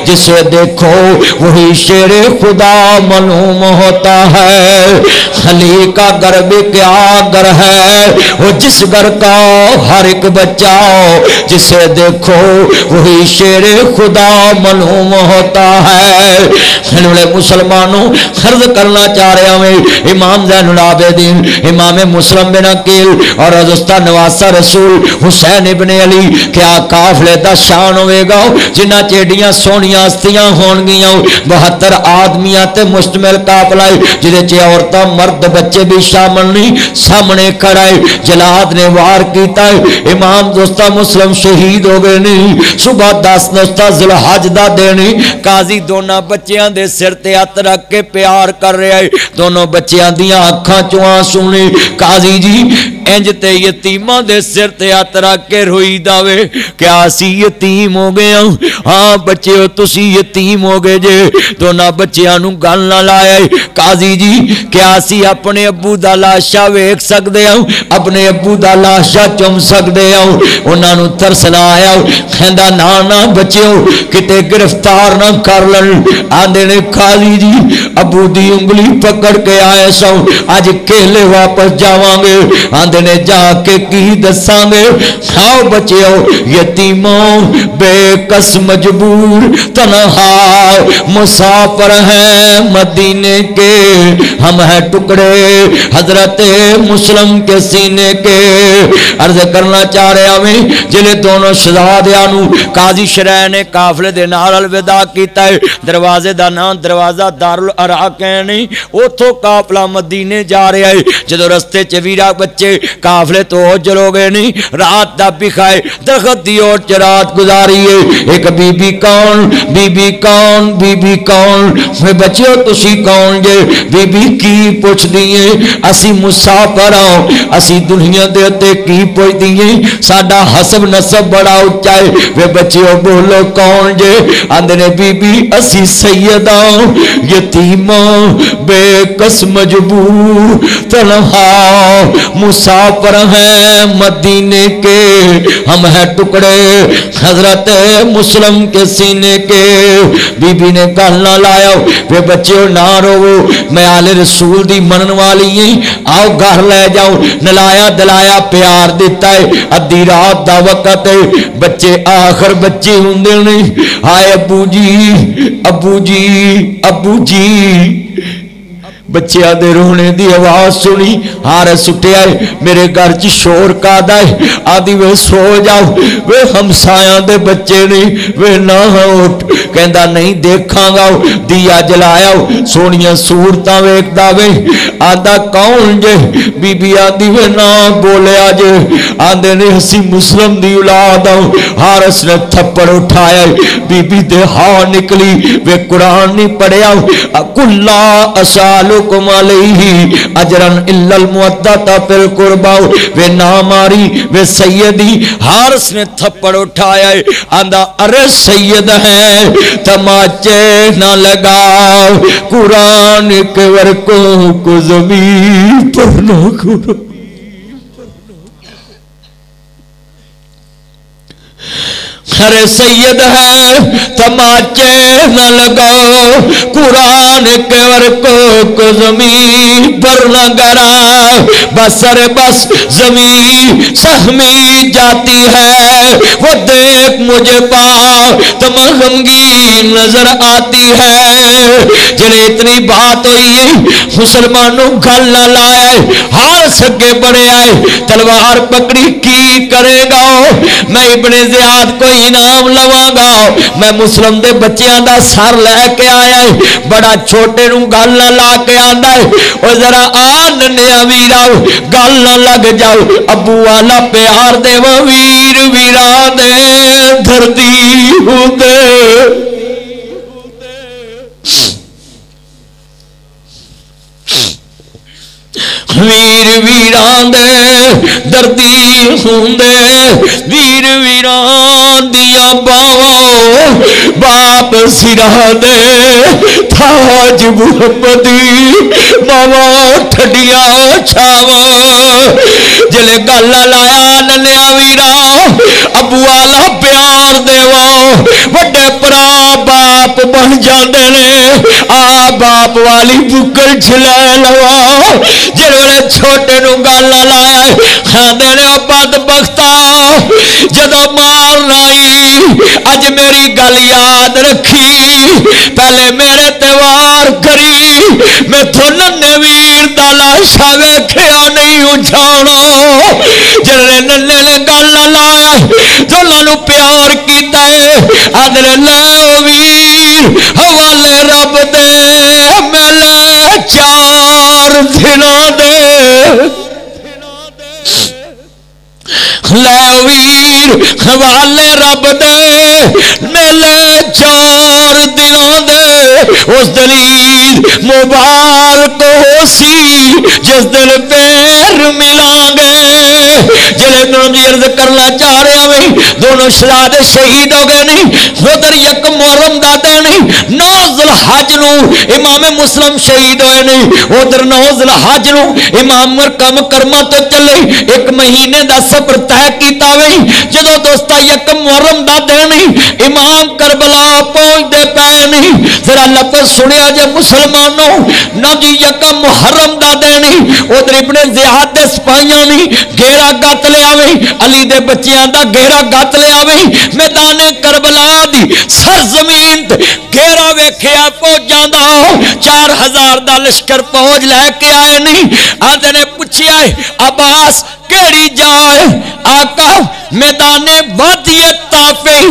جسے دیکھو وہی شیر خدا معلوم ہوتا ہے علی کا گھر بھی کیا گھر ہے وہ جس گھر کا ہر ایک بچہ جسے دیکھو وہی شیر خدا معلوم ہوتا ہے مسلمانوں عرض کرنا چاہ رہا ہوں امام زین العابدین امام مسلم بن عقیل اور حضرت نواسہ رسول حسین ابن علی کیا قافلے دا شان ہوئے گا جنہ چیڑیاں سونیاں ہستیاں ہون گیاں 72 آدمیاں تے مشتمل قافلہ جدے چے عورتاں مرد بچے بھی شامل نہیں سامنے کھڑا ہے جلاد نے وار کیتا ہے امام دوستا مسلم شہید ہو گئے نہیں صبح 10 دوستا ذوالحج دا دینے قاضی دونوں بچیاں دے سر تے ہاتھ رکھ کے پیار کر رہا ہے دونوں بچیاں دیاں اکھاں چوں آنسو نے قاضی جی انج تے یتیماں دے سر تے ہاتھ رکھ کے روئی داوے کیا اسی یتیم ہو گئے ہاں بچیو تسی یتیم ہو گئے جے دونوں بچیاں نو گل نہ لایا قاضی جی کیا اسی اپنے ابو دا لاشا ویکھ سکدے ہوں اپنے ابو دا لاشا چم سکدے ہوں انہاں نو ترس نہ آیا کہندا نا نا بچیو کتے گرفتار نہ کر لن آندے نے قاضی جی ابو دی انگلی پکڑ کے آئے سو اج کیلے واپس جاواں گے آندے نے جا کے کی دساں گے آؤ بچیو یتیموں بے کس مجبور تنہا مسافر ہیں مدینے کے ہم ہیں ٹکڑے حضرت مسلم کے سینے کے عرض کرنا چاہ رہے ہمیں جلے دونوں شہزادیاں قاضی شرح نے قافلے دے نال الوداع کیتا ہے دروازے دا نام دروازہ دارالعراق ہے نہیں اوتھوں قافلہ مدینے جا رہا ہے جدو رستے چ ویرا بچے قافلے تو جلو گئے نہیں رات دا بکھائے درخت دی اور رات گزاری ہے ایک بی بی کون بی بی کون بی بی کون میں بچیو تسی کون جے بی بی کی پوچھ دیئے اسی مسافر ہوں اسی دنیا دے تے کی پوچھ دیئے ساڈا حسب نسب بڑا اچھا ہے وہ بچیو بولو کون جے اندنے بی بی اسی سیداں یتیماں بے کس مجبور تنہا مسافر ہیں مدینے کے ہم ہیں ٹکڑے حضرت مسلم کے سینے کے بی بی نے کہنا لایا وہ بچے نہ رو میں آل رسول دی منن والی ہیں آؤ گھر لے جاؤ نلایا دلایا پیار دیتا ہے ادھی رات دا وقت ہے بچے آخر بچے ہوندے نہیں آئے ابو جی ابو جی ابو جی بچے آدھے رونے دی آواز سنی ہارس اٹھے آئے میرے گھر چی شور کا دائے آدھی وہ سو جاؤ وہ ہمسایاں دے بچے نہیں وہ نہ اٹھ کہندہ نہیں دیکھاں گا دیا جلایا سونیاں صورتاں ویک داوے آدھا کون جے بی بی آدھی وہ نہ بولے آجے آدھے نے ہسی مسلم دی اولاد ہارس نے تھپڑ اٹھایا بی بی دے ہاں نکلی وہ قرآن نہیں پڑھیا کُلّا اسالو کم علیہ اجرن الا المودتا فی القربا وہ ناماری وہ سیدی ہارس نے تھپڑ اٹھایا ہے آندھا ارے سید ہے تماچے نہ لگا قرآن کے ورکوں کو زمین پر نہ کرو ارے سید ہے تماچے نہ لگاؤ قرآن کے ورکوں کو زمین پر نہ گرا بس ارے بس زمین سہمی جاتی ہے وہ دیکھ مجھے پا تم غمگین نظر آتی ہے جنہیں اتنی بات ہوئی ہے مسلمانوں گھل نہ لائے ہار سکے بڑے آئے تلوار پکڑی کی کرے گا میں ابن زیاد کو انعام لواں گا میں مسلم دے بچیاں دا سر لے کے آیا ہے بڑا چھوٹے نوں گل نہ لا کے آندا ہے او ذرا آن نیا ویرا گل نہ لگ جاؤ ابو والا پیار دے ویر ویرا دے دھرتی ہوندے ویر ویران دے دردی ہوندے ویر ویران دیا باواں باپ سرا دے تاج محمدی ماواں ٹھڈیاں چھاواں جلے گل لایا ننیا ویرا ابو والا پیار دیواں وڈے پرا باپ بن جاندے نے آ باپ والی بکل چھلے لواں جلے چھوٹے نو گل لایا کھاندے نے بدبختا جدو مارنا اج میری گل یاد رکھی پہلے میرے تیوار کری میں تو ننے ویر دا لاشا ویکھیا نہیں اچھانا جلے ننے نے گل لایا دونوں نو پیار کیتا ہے آدھر لے ویر حوالے رب دے ملے 4 دنوں دے لے ویر حوالے رب دے ملے 4 دنوں دے اس دلیل مبارک ہو سی جس دل پیر ملان گے جلے نوندی عرض کرنا چاہ رہے ہیں دونوں شہزادے شہید ہو گئے نہیں ادھر یک محرم دا دے نہیں 9 ذوالحج نو امام مسلم شہید ہوئے نہیں ادھر 9 ذوالحج نو امام مرکم کرما تو چلے 1 مہینے دا سفر طے کیتا وئی جدوں دوستا یک محرم دا دے نہیں امام کربلا پہنچ دے پے نہیں ذرا لفظ سنیا جے مسلمانوں نہ جی یک محرم دا دے نہیں ادھر ابن زیاد دے سپاہیاں نہیں گھیرا گت لے آویں علی دے بچیاں دا گھیرا گت لے آویں میدان کربلا دی سرزمین تے گھیرا ویکھیا پہنچ جاندا 4000 دا لشکر پہنچ لے کے آئے نہیں آندے نے پوچھیا عباس کیڑی جائے آقا میدان وادی طافی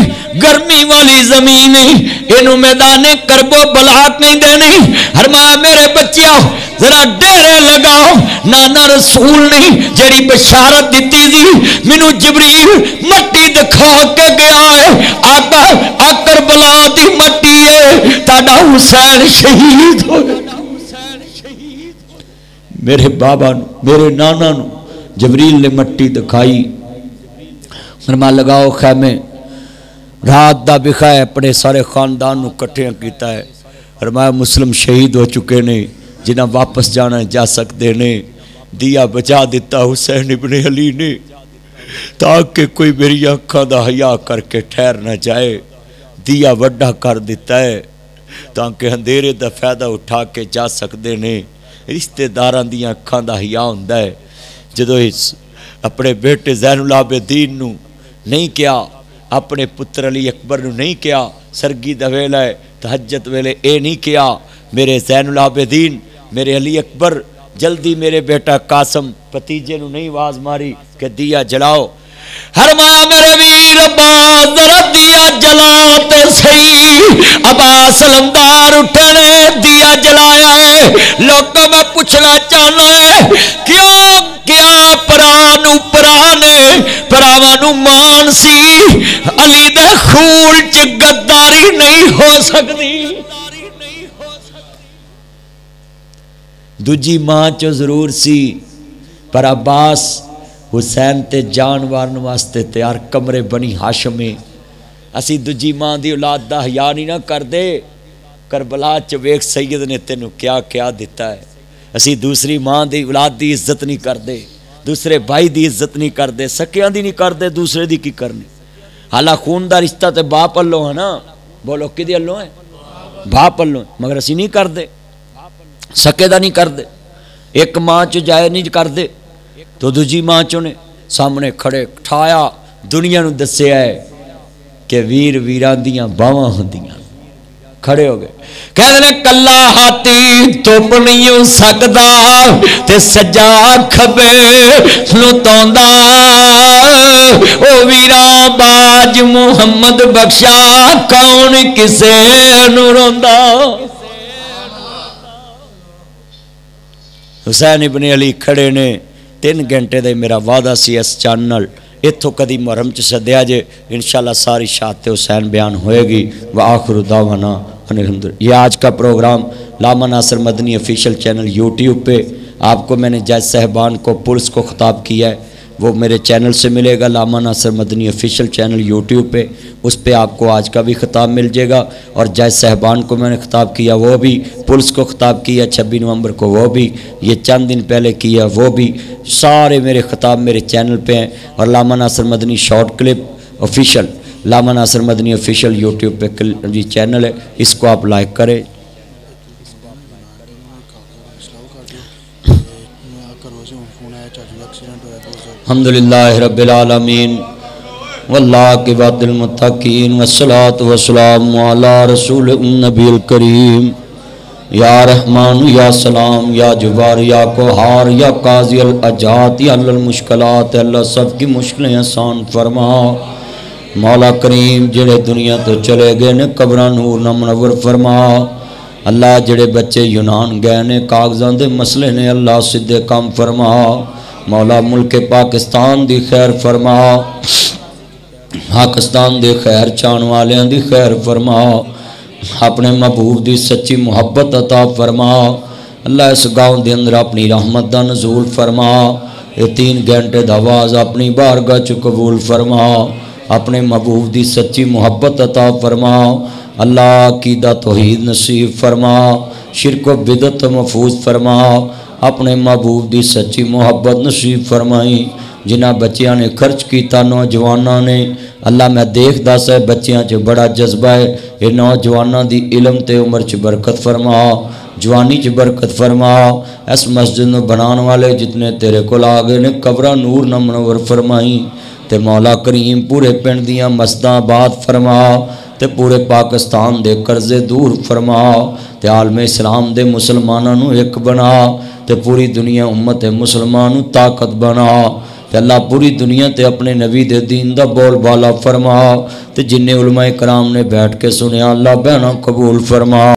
گرمی والی زمین انہوں میدان کربو بلاک نہیں دینی فرمایا میرے بچیاں ذرا ڈیرے لگاؤ نانا رسول نہیں جڑی بشارت دیتی تھی مینوں جبریل مٹی دکھا کے گیا ہے آقا کربلا دی مٹی ہے تاڑا حسین شہید ہو میرے بابا نو میرے نانا نو جبریل نے مٹی دکھائی فرمایا لگاؤ خیمے رات دا بکھا ہے اپنے سارے خاندان نو کٹھیاں کیتا ہے فرمایا مسلم شہید ہو چکے نے جنہاں واپس جانا جا سکتے نے دیا بچا دیتا حسین ابن علی نے تاکہ کوئی میری آنکھاں دا حیا کر کے ٹھہر نہ جائے دیا وڈا کر دیتا ہے تاکہ اندھیرے دا فائدہ اٹھا کے جا سکتے نے رشتے داراں دی آنکھاں دا حیا ہوندا ہے جدو اپنے بیٹے زین العابدین نو نہیں کیا اپنے پتر علی اکبر نو نہیں کیا سرگی دا ویلا ہے تہجد ویلے اے نہیں کیا میرے زین العابدین میرے علی اکبر جلدی میرے بیٹا قاسم پتیجے نو نہیں آواز ماری کہ دیا جلاؤ فرمایا میرے ویر عباس ذرا دیا جلاتے صحیح عباس علمدار اٹھنے دیا جلایا ہے لوگوں میں پوچھنا چاہنا ہے کیوں کیا پرانو پرانے پراوانو مان سی علی دے خول چ گداری نہیں ہو سکتی دوجی ماں چو ضرور سی پر عباس حسین تے جان وارن واسطے تیار کمرے بنی ہاشم میں اسی دوجی ماں دی اولاد دا حیا نہیں نہ کر دے کربلا چ ویکھ سید نے تینوں کیا کیا دیتا ہے اسی دوسری ماں دی اولاد دی عزت نہیں کر دے دوسرے بھائی دی عزت نہیں کر دے سکیاں دی نہیں کر دے دوسرے دی کی کرنی حالا خون دا رشتہ تے باپ اللہ ہے نا بولو کدی اللہ ہے باپ اللہ مگر اسی نہیں کر دے سکے دا نہیں کر دے ایک ماں چو جائے نہیں کر دے تو دوجی ماں چو نے سامنے کھڑے ٹھایا دنیا نو دسے ہے کہ ویر ویران دیاں باواں ہوندیاں کھڑے ہو گئے کہہ دے کلا ہاتھی توپ نہیں ہو سکدا تے سجا کھبے نو توندا او ویراں باج محمد بخشا کون کسے نو روندا حسین ابن علی کھڑے نے 3 گھنٹے دے میرا وعدہ سی اس چینل اتھو کدی محرم چ سدیا جے انشاءاللہ ساری شہادت حسین بیان ہوئے گی وآخر دعوانا الحمدللہ۔ یہ آج کا پروگرام لاما ناصر مدنی افیشل چینل یوٹیوب پہ آپ کو میں نے جج صاحبان کو پولیس کو خطاب کیا ہے، وہ میرے چینل سے ملے گا، علامہ ناصر مدنی آفیشیل چینل یوٹیوب پہ، اس پہ آپ کو آج کا بھی خطاب مل جائے گا، اور جج صاحبان کو میں نے خطاب کیا وہ بھی، پولیس کو خطاب کیا 26 نومبر کو وہ بھی، یہ چند دن پہلے کیا وہ بھی، سارے میرے خطاب میرے چینل پہ ہیں، اور علامہ ناصر مدنی شارٹ کلپ آفیشیل، علامہ ناصر مدنی آفیشیل یوٹیوب پہ جی چینل ہے، اس کو آپ لائک کریں۔ الحمدللہ رب العالمین والعاقبۃ للمتقین والصلاة والسلام علی رسول النبی الکریم۔ یا رحمان یا سلام یا جبار یا قہار یا قاضی الحاجات یا حل المشکلات، اللہ سب کی مشکلیں آسان فرما۔ مولا کریم جڑے دنیا تو چلے گئے نے قبراں نور نہ منور فرما۔ اللہ جڑے بچے یونان گئے نے کاغذاں دے مسئلے نے اللہ سدھے کام فرما۔ مولا ملک پاکستان دی خیر فرما، پاکستان دے خیر چان والیاں دی خیر فرما، اپنے محبوب دی سچی محبت عطا فرما۔ اللہ اس گاؤں دے اندر اپنی رحمت دا نزول فرما، یہ 3 گھنٹے دا آواز اپنی بارگاہ چ قبول فرما، اپنے محبوب دی سچی محبت عطا فرما۔ اللہ عقیدہ توحید نصیب فرما، شرک و بدعت محفوظ فرما، اپنے محبوب دی سچی محبت نصیب فرمائی۔ جنہ بچیاں نے خرچ کیتا نوجواناں نے، اللہ میں دیکھدا سے بچیاں چ بڑا جذبہ ہے، یہ نوجواناں دی علم تے عمر چ برکت فرما، جوانی چ برکت فرما۔ اس مسجد نو بنان والے جتنے تیرے کول آ گئے نے قبراں نور نہ منور فرمائی، تے مولا کریم پورے پنڈ دیاں مسجداں آباد فرما، تے پورے پاکستان دے قرضے دور فرما، تے عالم اسلام دے مسلماناں نو ایک بنا، تے پوری دنیا امت مسلمان نو طاقت بنا، تے اللہ پوری دنیا تے اپنے نبی دے دین دا بول بالا فرما، تے جن علماء کرام نے بیٹھ کے سنیا اللہ بہنا قبول فرما۔